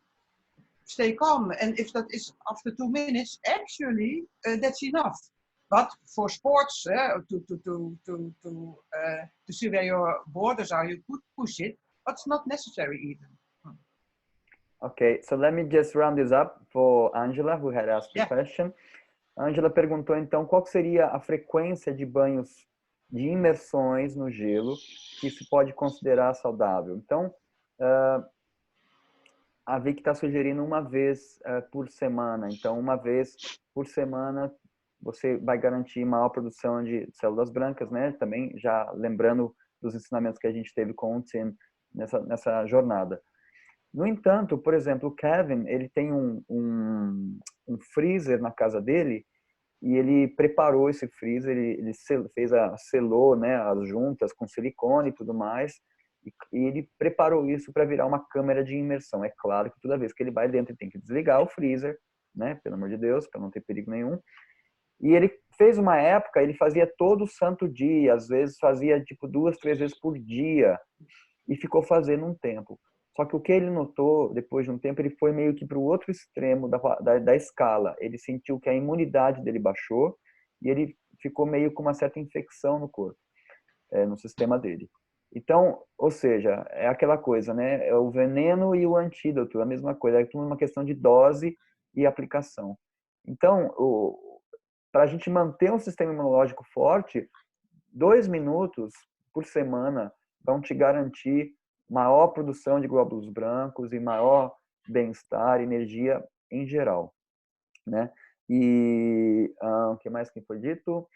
stay calm, and if that is after 2 minutes, actually that's enough. But for sports, to see where your borders are, you could push it, but it's not necessary even. Okay, so let me just round this up for Angela, who had asked the question. Angela perguntou então qual seria a frequência de banhos de imersões no gelo que se pode considerar saudável. Então, a Vicky está sugerindo uma vez por semana. Então, uma vez por semana, você vai garantir maior produção de células brancas, né? Também já lembrando dos ensinamentos que a gente teve com o Tim nessa jornada. No entanto, por exemplo, o Kevin, ele tem um freezer na casa dele e ele preparou esse freezer, ele selou, né, as juntas com silicone e tudo mais, e ele preparou isso para virar uma câmera de imersão. É claro que toda vez que ele vai dentro, ele tem que desligar o freezer, né, pelo amor de Deus, para não ter perigo nenhum. E ele fez uma época, ele fazia todo santo dia, às vezes fazia tipo 2, 3 vezes por dia, e ficou fazendo um tempo. Só que o que ele notou, depois de um tempo, ele foi meio que para o outro extremo da escala. Ele sentiu que a imunidade dele baixou e ele ficou meio com uma certa infecção no corpo, no sistema dele. Então, ou seja, é aquela coisa, né? É o veneno e o antídoto, a mesma coisa. É tudo uma questão de dose e aplicação. Então, para a gente manter um sistema imunológico forte, 2 minutos por semana vão te garantir maior produção de glóbulos brancos e maior bem-estar, energia em geral, né? E o que mais que foi dito?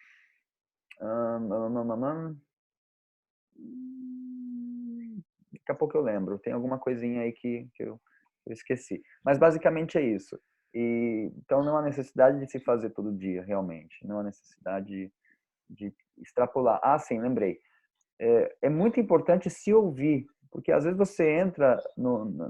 Daqui a pouco eu lembro. Tem alguma coisinha aí que eu esqueci. Mas basicamente é isso. Então não há necessidade de se fazer todo dia, realmente. Não há necessidade de extrapolar. Ah, sim, lembrei. É muito importante se ouvir, porque às vezes você entra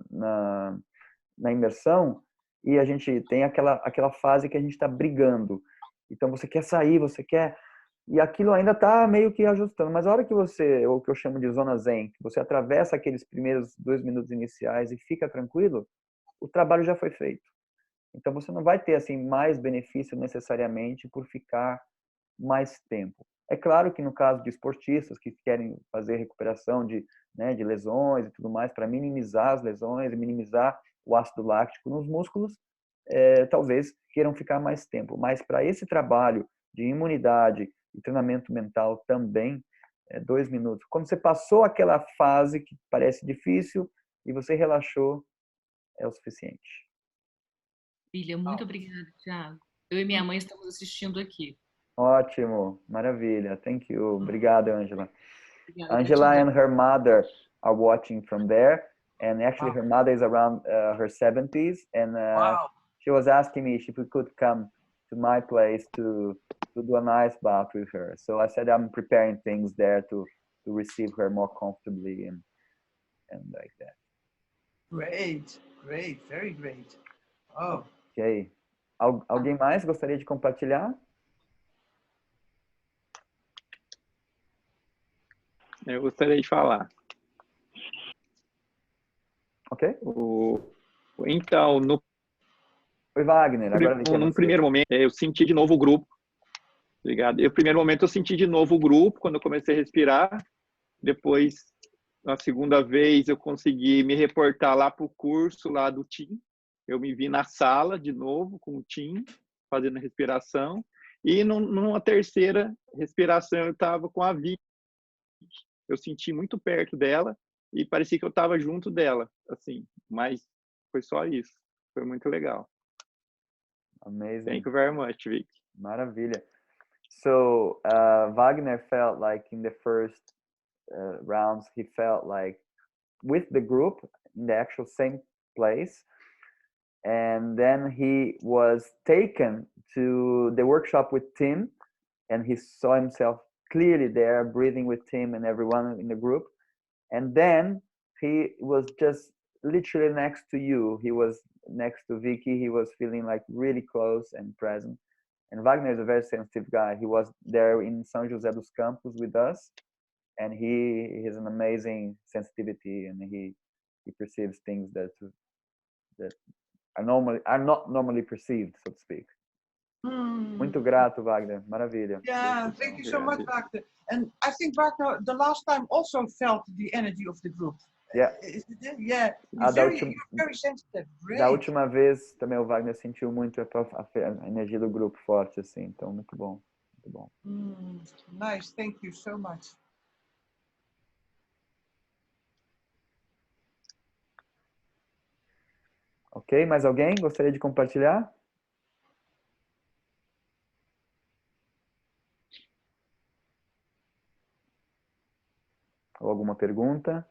na imersão e a gente tem aquela fase que a gente está brigando. Então você quer sair, você quer... E aquilo ainda está meio que ajustando. Mas a hora que você, o que eu chamo de zona zen, que você atravessa aqueles primeiros 2 minutos iniciais e fica tranquilo, o trabalho já foi feito. Então você não vai ter assim mais benefício necessariamente por ficar mais tempo. É claro que no caso de esportistas que querem fazer recuperação de lesões e tudo mais, para minimizar as lesões e minimizar o ácido láctico nos músculos, talvez queiram ficar mais tempo. Mas para esse trabalho de imunidade e treinamento mental também, 2 minutos. Quando você passou aquela fase que parece difícil e você relaxou, é o suficiente. Filha, muito obrigada, Thiago. Eu e minha mãe estamos assistindo aqui. Ótimo, maravilha. Thank you. Obrigado, Angela. Obrigada, Angela and her mother are watching from there, and actually her mother is around her 70s, and she was asking me if she could come to my place to do an ice bath with her. So I said I'm preparing things there to receive her more comfortably and like that. Great, very great. Oh. Ok. Alguém mais gostaria de compartilhar? Eu gostaria de falar. Ok. Então, Oi, Wagner. Agora num primeiro momento, eu senti de novo o grupo. Obrigado. No primeiro momento, eu senti de novo o grupo, quando eu comecei a respirar. Depois, na segunda vez, eu consegui me reportar lá para o curso lá do Tim. Eu me vi na sala de novo com o Tim, fazendo respiração. E numa terceira respiração, eu estava com a Vicky. Eu senti muito perto dela e parecia que eu estava junto dela, assim, mas foi só isso. Foi muito legal. Amazing. Thank you very much, Vic. Maravilha. So Wagner felt like in the first rounds, he felt like with the group in the actual same place. And then he was taken to the workshop with Tim, and he saw himself clearly there, breathing with Tim and everyone in the group. And then he was just literally next to you. He was next to Vicky. He was feeling like really close and present. And Wagner is a very sensitive guy. He was there in São José dos Campos with us, and he has an amazing sensitivity, and he perceives things that are not normally perceived, so to speak. Muito grato, Wagner. Maravilha. Yeah, thank you so much, Wagner. And I think Wagner, the last time also felt the energy of the group. Yeah. Yeah. You're very sensitive. Great. Da última vez também o Wagner sentiu muito a energia do grupo forte, assim. Então, muito bom. Muito bom. Nice, thank you so much. Ok, mais alguém gostaria de compartilhar? Ou alguma pergunta?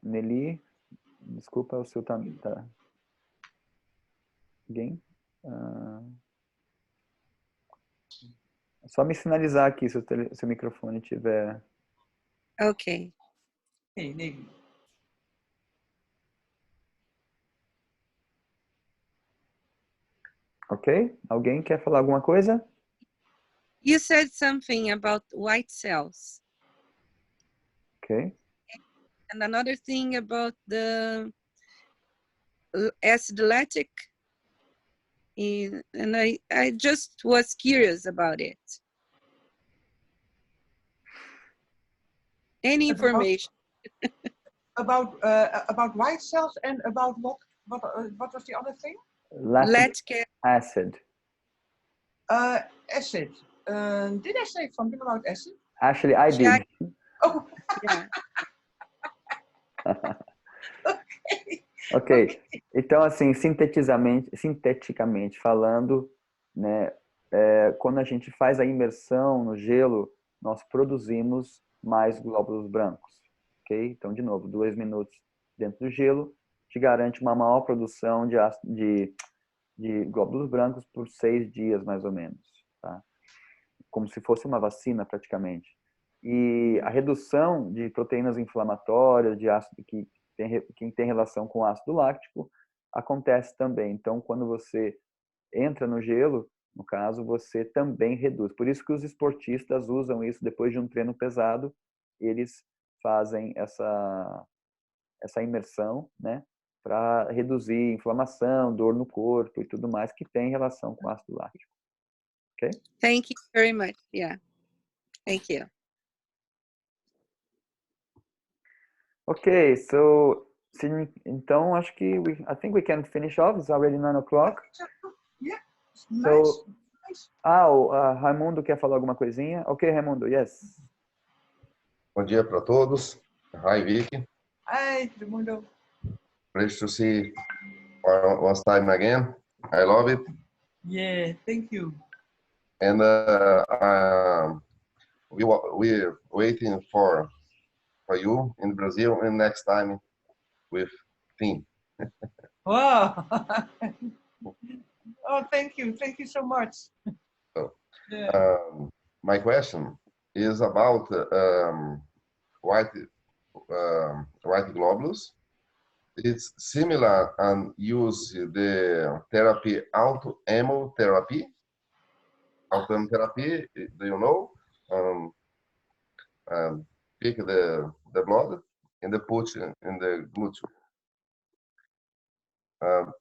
Nelly, desculpa, o seu tá... Alguém? É só me sinalizar aqui se o seu microfone tiver... Okay. Hey, Navy. Ok? Alguém quer falar alguma coisa? You said something about white cells. Ok. And another thing about the acid lactic. And I just was curious about it. Any information? About white cells and about what was the other thing? Lactic acid. Acid. Did I say something about acid? Actually, I did. Oh. Yeah. Ok. Então, assim, sinteticamente falando, né, quando a gente faz a imersão no gelo, nós produzimos mais glóbulos brancos. Ok? Então, de novo, 2 minutos dentro do gelo te garante uma maior produção de glóbulos brancos por 6 dias, mais ou menos. Tá? Como se fosse uma vacina, praticamente. E a redução de proteínas inflamatórias, de ácido que tem relação com ácido láctico, acontece também. Então, quando você entra no gelo, no caso, você também reduz. Por isso que os esportistas usam isso depois de um treino pesado, eles fazem essa imersão, né, para reduzir inflamação, dor no corpo e tudo mais que tem relação com ácido láctico. Ok? Thank you very much. Yeah. Thank you. Okay, so então acho que I think we can finish off. It's already 9 o'clock. Yeah. So, Nice. o Raimundo quer falar alguma coisinha? Ok, Raimundo, yes. Bom dia para todos. Hi, Vicky. Hi, Raimundo. Pleasure to see one time again. I love it. Yeah, thank you. And we're waiting for you in Brazil and next time with team. Wow. Oh, thank you. Thank you so much. So, Yeah. my question is about white globulus. It's similar and use the therapy auto-emotherapy. Auto-emotherapy, do you know? Pick the blood and put in the glúteo.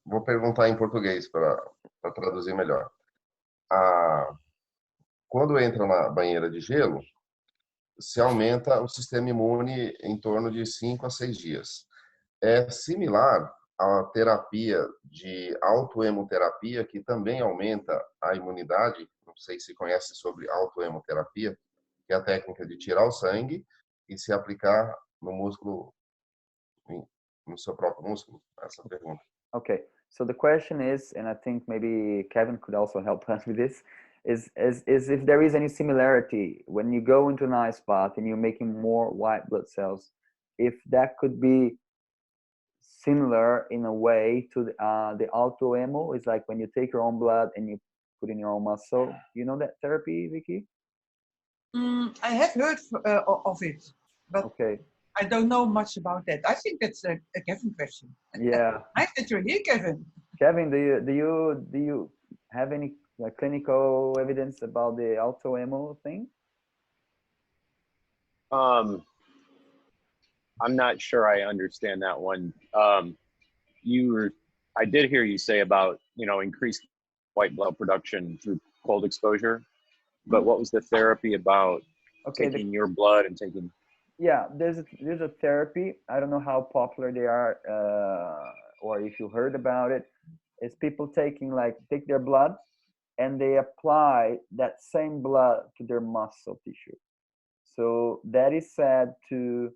Vou perguntar em português para traduzir melhor. Quando entra na banheira de gelo, se aumenta o sistema imune em torno de 5 a 6 dias. É similar à terapia de autoemoterapia, que também aumenta a imunidade. Não sei se conhece sobre autoemoterapia, que é a técnica de tirar o sangue e se aplicar no músculo, no seu próprio músculo. Essa pergunta. Okay, so the question is, and I think maybe Kevin could also help us with this, is if there is any similarity when you go into an ice bath and you're making more white blood cells, if that could be similar in a way to the auto-emo. It's like when you take your own blood and you put in your own muscle. You know that therapy, Vicky? I have heard of it, but okay. I don't know much about that. I think that's a Kevin question. Yeah. Nice that you're here, Kevin. Kevin, do you have any clinical evidence about the auto-emo thing? I'm not sure I understand that one. I did hear you say about, increased white blood production through cold exposure, but what was the therapy about taking your blood and taking? Yeah, there's a therapy. I don't know how popular they are, or if you heard about it. It's people take their blood and they apply that same blood to their muscle tissue. So that is said to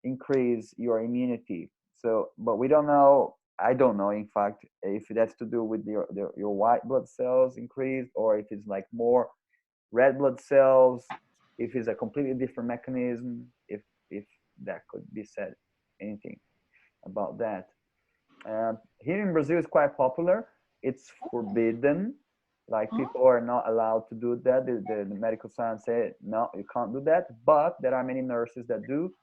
increase your immunity. So, but we don't know. I don't know, in fact, if that's to do with your white blood cells increased, or if it's like more red blood cells, if it's a completely different mechanism, if that could be said anything about that. Here in Brazil, it's quite popular. It's forbidden. Like people are not allowed to do that. The medical science said, no, you can't do that. But there are many nurses that do,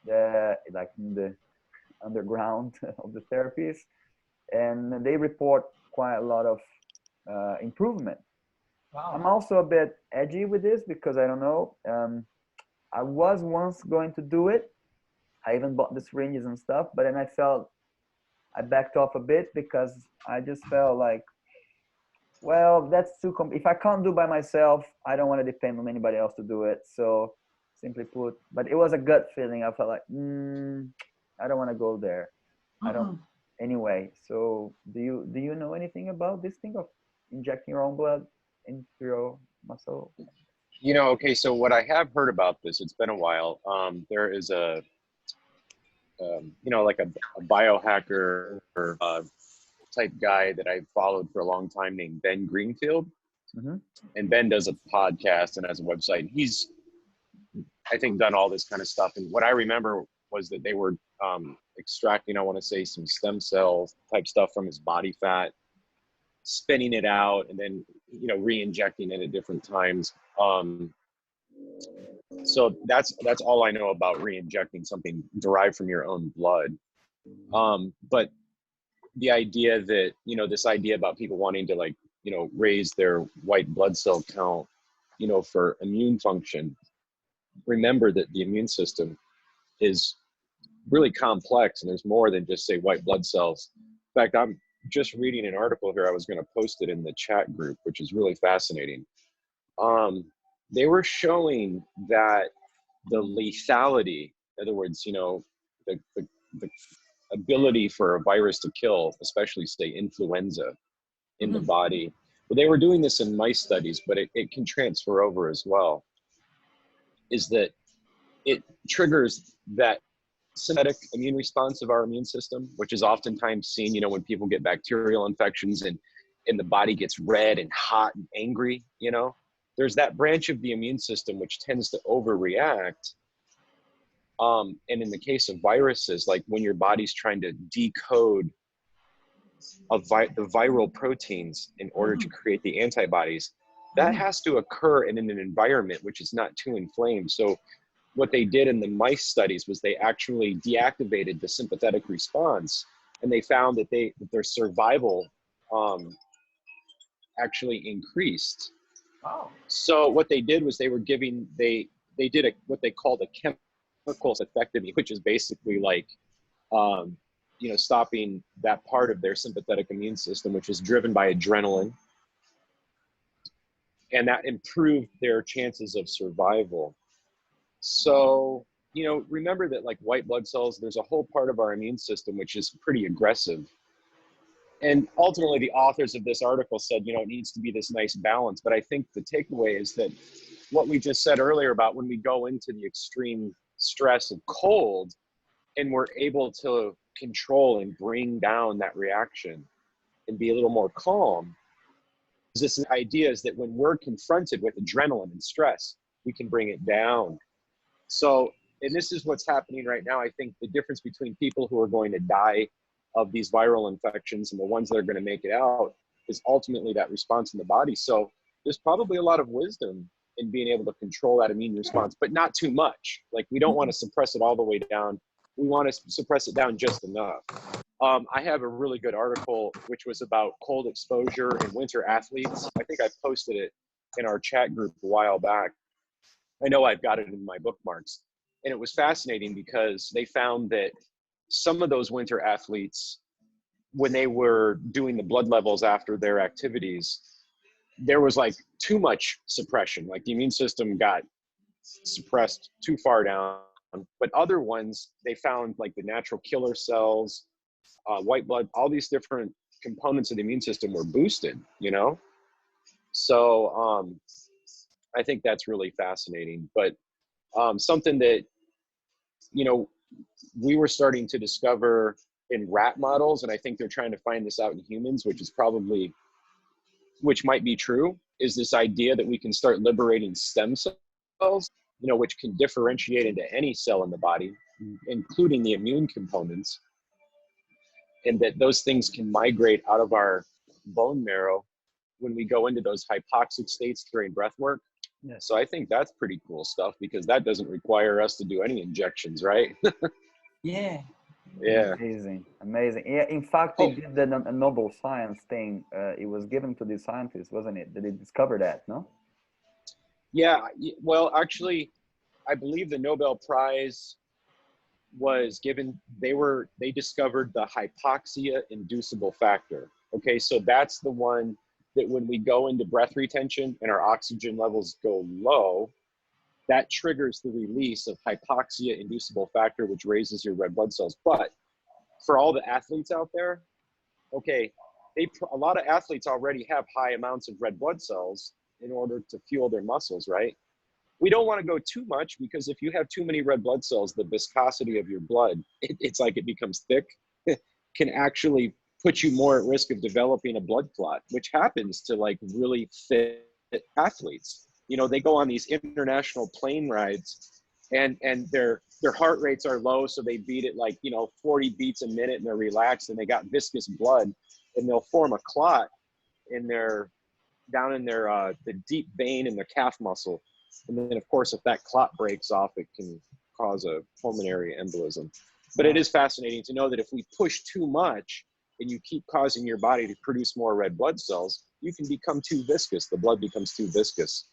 like in the underground of the therapies. And they report quite a lot of improvement. Wow. I'm also a bit edgy with this because I don't know. I was once going to do it. I even bought the syringes and stuff, but then I backed off a bit because I just felt like, well, that's too if I can't do by myself, I don't want to depend on anybody else to do it. So simply put, but it was a gut feeling. I felt like, I don't want to go there. I don't. Anyway, so do you know anything about this thing of injecting your own blood into your muscle? You know, okay, so what I have heard about this, it's been a while. There is a, you know, like a biohacker type guy that I've followed for a long time named Ben Greenfield. And Ben does a podcast and has a website. He's, I think, done all this kind of stuff. And what I remember was that they were extracting, I want to say, some stem cell type stuff from his body fat, spinning it out, and then, you know, re-injecting it at different times. So that's all I know about re-injecting something derived from your own blood. But the idea that, you know, this idea about people wanting to, like, you know, raise their white blood cell count, you know, for immune function, remember that the immune system is really complex, and there's more than just, say, white blood cells. In fact, I'm just reading an article here. I was going to post it in the chat group, which is really fascinating. They were showing that the lethality, in other words, you know, the ability for a virus to kill, especially, say, influenza in the body. Well, they were doing this in mice studies, but it can transfer over as well, is that it triggers that sympathetic immune response of our immune system, which is oftentimes seen, you know, when people get bacterial infections and the body gets red and hot and angry, you know. There's that branch of the immune system which tends to overreact. And in the case of viruses, like when your body's trying to decode the viral proteins in order to create the antibodies, that has to occur in an environment which is not too inflamed. So what they did in the mice studies was they actually deactivated the sympathetic response, and they found that their survival actually increased. Wow. So what they did was they did what they called a chemical effectomy, which is basically like, you know, stopping that part of their sympathetic immune system, which is driven by adrenaline, and that improved their chances of survival. So, you know, remember that, like white blood cells, there's a whole part of our immune system which is pretty aggressive. And ultimately, the authors of this article said, you know, it needs to be this nice balance. But I think the takeaway is that what we just said earlier about when we go into the extreme stress of cold and we're able to control and bring down that reaction and be a little more calm, this idea is that when we're confronted with adrenaline and stress, we can bring it down. So, and this is what's happening right now. I think the difference between people who are going to die of these viral infections and the ones that are going to make it out is ultimately that response in the body. So there's probably a lot of wisdom in being able to control that immune response, but not too much. Like, we don't want to suppress it all the way down. We want to suppress it down just enough. I have a really good article which was about cold exposure in winter athletes. I think I posted it in our chat group a while back. I know I've got it in my bookmarks. And it was fascinating because they found that some of those winter athletes, when they were doing the blood levels after their activities, there was like too much suppression. Like the immune system got suppressed too far down. but other ones, they found like the natural killer cells, white blood, all these different components of the immune system were boosted, you know? So I think that's really fascinating. But something that, you know, we were starting to discover in rat models, and I think they're trying to find this out in humans, which might be true, is this idea that we can start liberating stem cells, you know, which can differentiate into any cell in the body, including the immune components, and that those things can migrate out of our bone marrow when we go into those hypoxic states during breath work. Yes. So I think that's pretty cool stuff, because that doesn't require us to do any injections, right? Yeah. Yeah. Amazing, amazing. Yeah, in fact, they did the Nobel Science thing. It was given to these scientists, wasn't it? That they discovered that, no? Yeah. Well, actually, I believe the Nobel Prize was given, they discovered the Hypoxia-Inducible Factor. Okay, so that's the one that when we go into breath retention and our oxygen levels go low, that triggers the release of Hypoxia-Inducible Factor, which raises your red blood cells. But for all the athletes out there, okay, a lot of athletes already have high amounts of red blood cells in order to fuel their muscles, right? We don't want to go too much, because if you have too many red blood cells, the viscosity of your blood, it's like it becomes thick, can actually put you more at risk of developing a blood clot, which happens to like really fit athletes. You know, they go on these international plane rides and their heart rates are low. So they beat it like, you know, 40 beats a minute, and they're relaxed, and they got viscous blood, and they'll form a clot down in their the deep vein in their calf muscle. And then of course, if that clot breaks off, it can cause a pulmonary embolism. But it is fascinating to know that if we push too much and you keep causing your body to produce more red blood cells, you can become too viscous. The blood becomes too viscous.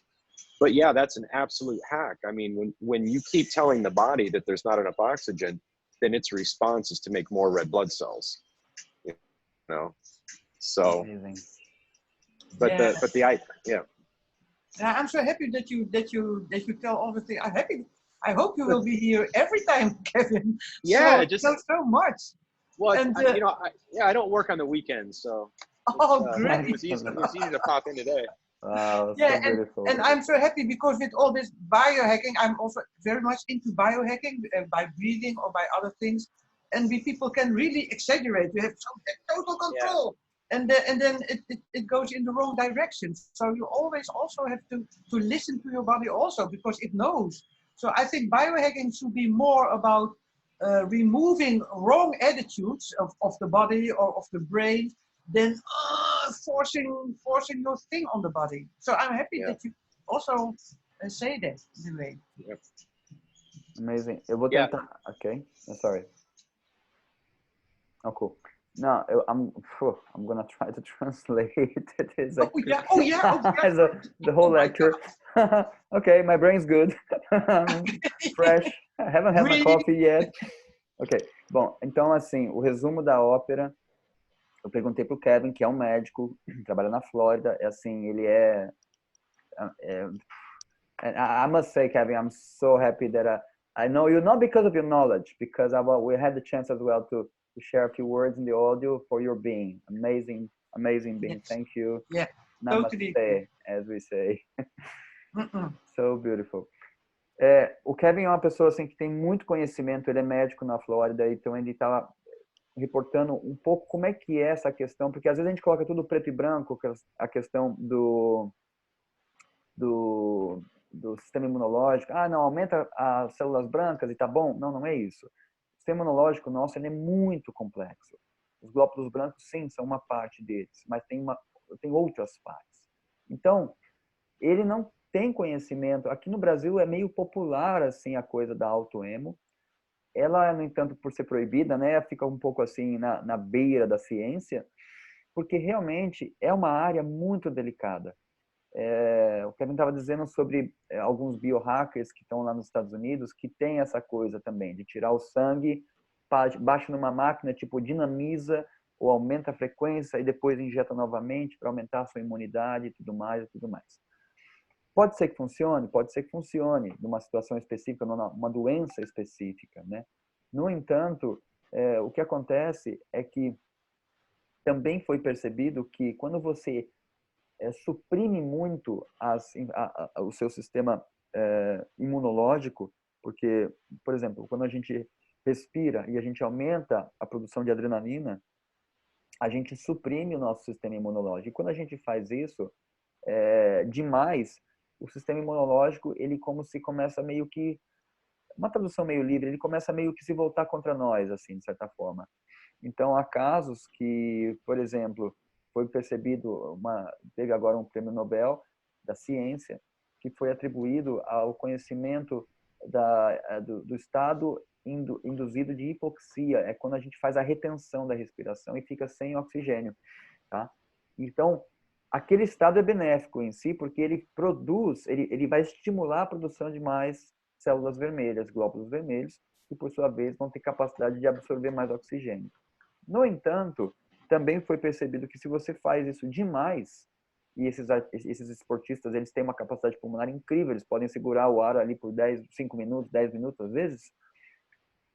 But yeah, that's an absolute hack. I mean, when you keep telling the body that there's not enough oxygen, then its response is to make more red blood cells. You know, so. Amazing. But Yeah. yeah. I'm so happy that you tell all the things. I hope you will be here every time, Kevin. Yeah, so much. Well, and, you know, I don't work on the weekends, so. Great. It was easy to pop in today. Wow, Yeah, so beautiful. and I'm so happy because with all this biohacking, I'm also very much into biohacking by breathing or by other things. And people can really exaggerate. You have total control. Yeah. And then it goes in the wrong direction. So you always also have to listen to your body also, because it knows. So I think biohacking should be more about removing wrong attitudes of the body or of the brain than forcing your thing on the body. So I'm happy that you also say that in a way. Yep. Amazing. Eu vou tentar. Okay. Sorry. Oh, cool. No, I'm gonna try to translate it. The whole lecture. Okay, my brain's good. Fresh. I haven't had my coffee yet. Ok. Bom, então assim, o resumo da ópera. Eu perguntei pro Kevin, que é um médico, trabalha na Flórida. É assim, ele I must say, Kevin, I'm so happy that I know you, not because of your knowledge, because we had the chance as well to share a few words in the audio for your being. Amazing being. Yes. Thank you. Yeah. Namaste, totally. As we say. So beautiful. O Kevin é uma pessoa assim que tem muito conhecimento. Ele é médico na Flórida, então ele está reportando um pouco como é que é essa questão, porque às vezes a gente coloca tudo preto e branco, a questão do sistema imunológico. Não, aumenta as células brancas e tá bom. Não é isso. O sistema imunológico nosso ele é muito complexo. Os glóbulos brancos, sim, são uma parte deles, mas tem outras partes. Então, ele não tem conhecimento. Aqui no Brasil é meio popular assim a coisa da autoemo. Ela, no entanto, por ser proibida, né, fica um pouco assim na beira da ciência, porque realmente é uma área muito delicada. O Kevin estava dizendo sobre alguns biohackers que estão lá nos Estados Unidos que tem essa coisa também de tirar o sangue, baixa numa máquina, tipo dinamiza ou aumenta a frequência e depois injeta novamente para aumentar a sua imunidade e tudo mais. Pode ser que funcione numa situação específica, numa doença específica, né? No entanto, o que acontece é que também foi percebido que quando você suprime muito o seu sistema imunológico, porque, por exemplo, quando a gente respira e a gente aumenta a produção de adrenalina, a gente suprime o nosso sistema imunológico. E quando a gente faz isso demais, o sistema imunológico, ele como se começa meio que, uma tradução meio livre, ele começa meio que se voltar contra nós, assim, de certa forma. Então, há casos que, por exemplo, foi percebido, teve agora um prêmio Nobel da ciência, que foi atribuído ao conhecimento do estado induzido de hipoxia, é quando a gente faz a retenção da respiração e fica sem oxigênio, tá? Então, aquele estado é benéfico em si, porque ele ele vai estimular a produção de mais células vermelhas, glóbulos vermelhos, que por sua vez vão ter capacidade de absorver mais oxigênio. No entanto, também foi percebido que se você faz isso demais, e esses esportistas, eles têm uma capacidade pulmonar incrível, eles podem segurar o ar ali por 5 minutos, 10 minutos às vezes,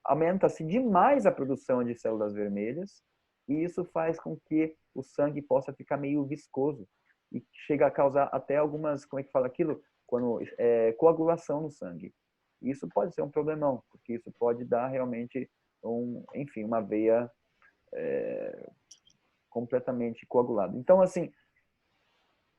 aumenta-se demais a produção de células vermelhas, e isso faz com que o sangue possa ficar meio viscoso, e chega a causar até algumas, como é que fala aquilo? Coagulação no sangue. Isso pode ser um problemão, porque isso pode dar realmente, enfim, uma veia completamente coagulada. Então, assim,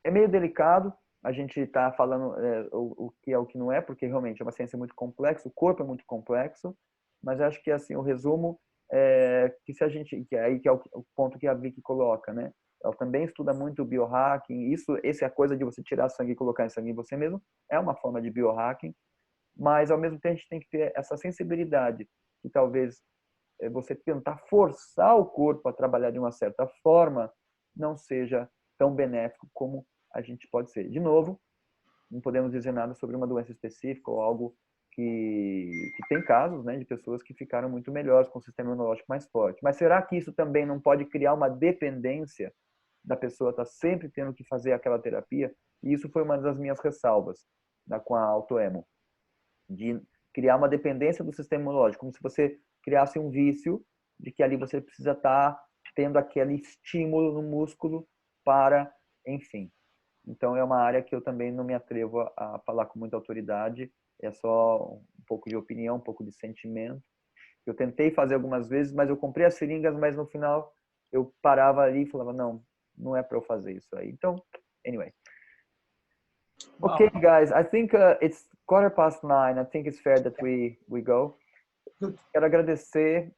é meio delicado a gente está falando o que é o que não é, porque realmente é uma ciência muito complexa, o corpo é muito complexo, mas acho que assim o resumo é que se a gente, que é o ponto que a Vicky coloca, né? Ela também estuda muito o biohacking, essa é a coisa de você tirar sangue e colocar em sangue em você mesmo, é uma forma de biohacking, mas ao mesmo tempo a gente tem que ter essa sensibilidade que talvez você tentar forçar o corpo a trabalhar de uma certa forma não seja tão benéfico como a gente pode ser. De novo, não podemos dizer nada sobre uma doença específica ou algo que tem casos, né, de pessoas que ficaram muito melhores com o sistema imunológico mais forte. Mas será que isso também não pode criar uma dependência da pessoa estar sempre tendo que fazer aquela terapia? E isso foi uma das minhas ressalvas com a autoemo, de criar uma dependência do sistema imunológico, como se você criasse um vício de que ali você precisa estar tendo aquele estímulo no músculo para, enfim. Então, é uma área que eu também não me atrevo a falar com muita autoridade, é só um pouco de opinião, um pouco de sentimento. Eu tentei fazer algumas vezes, mas eu comprei as seringas, mas no final eu parava ali e falava, não é para eu fazer isso aí. Então, anyway. Wow. Okay, guys, I think it's 9:15. I think it's fair that we go. Good. Quero agradecer.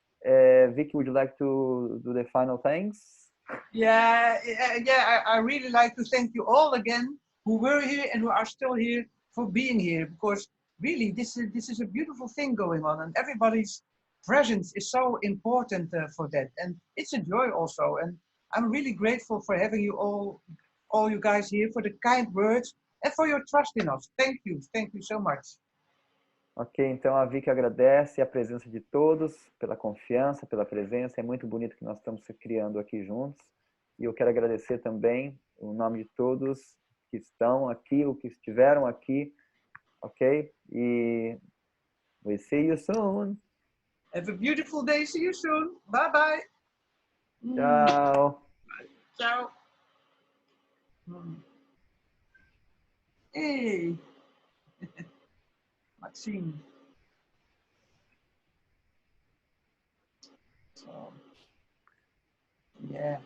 Vicky, would you like to do the final thanks? Yeah, I really like to thank you all again who were here and who are still here for being here, because really this is a beautiful thing going on, and everybody's presence is so important for that, and it's a joy also, and I'm really grateful for having you all you guys here, for the kind words and for your trust in us. Thank you so much. Ok, então a Vicky agradece a presença de todos, pela confiança, pela presença. É muito bonito que nós estamos se criando aqui juntos. E eu quero agradecer também o nome de todos que estão aqui, ou que estiveram aqui, ok? E we'll see you soon. Have a beautiful day. See you soon. Bye bye. Tchau. Ciao. Hey. Maxime. So, yeah.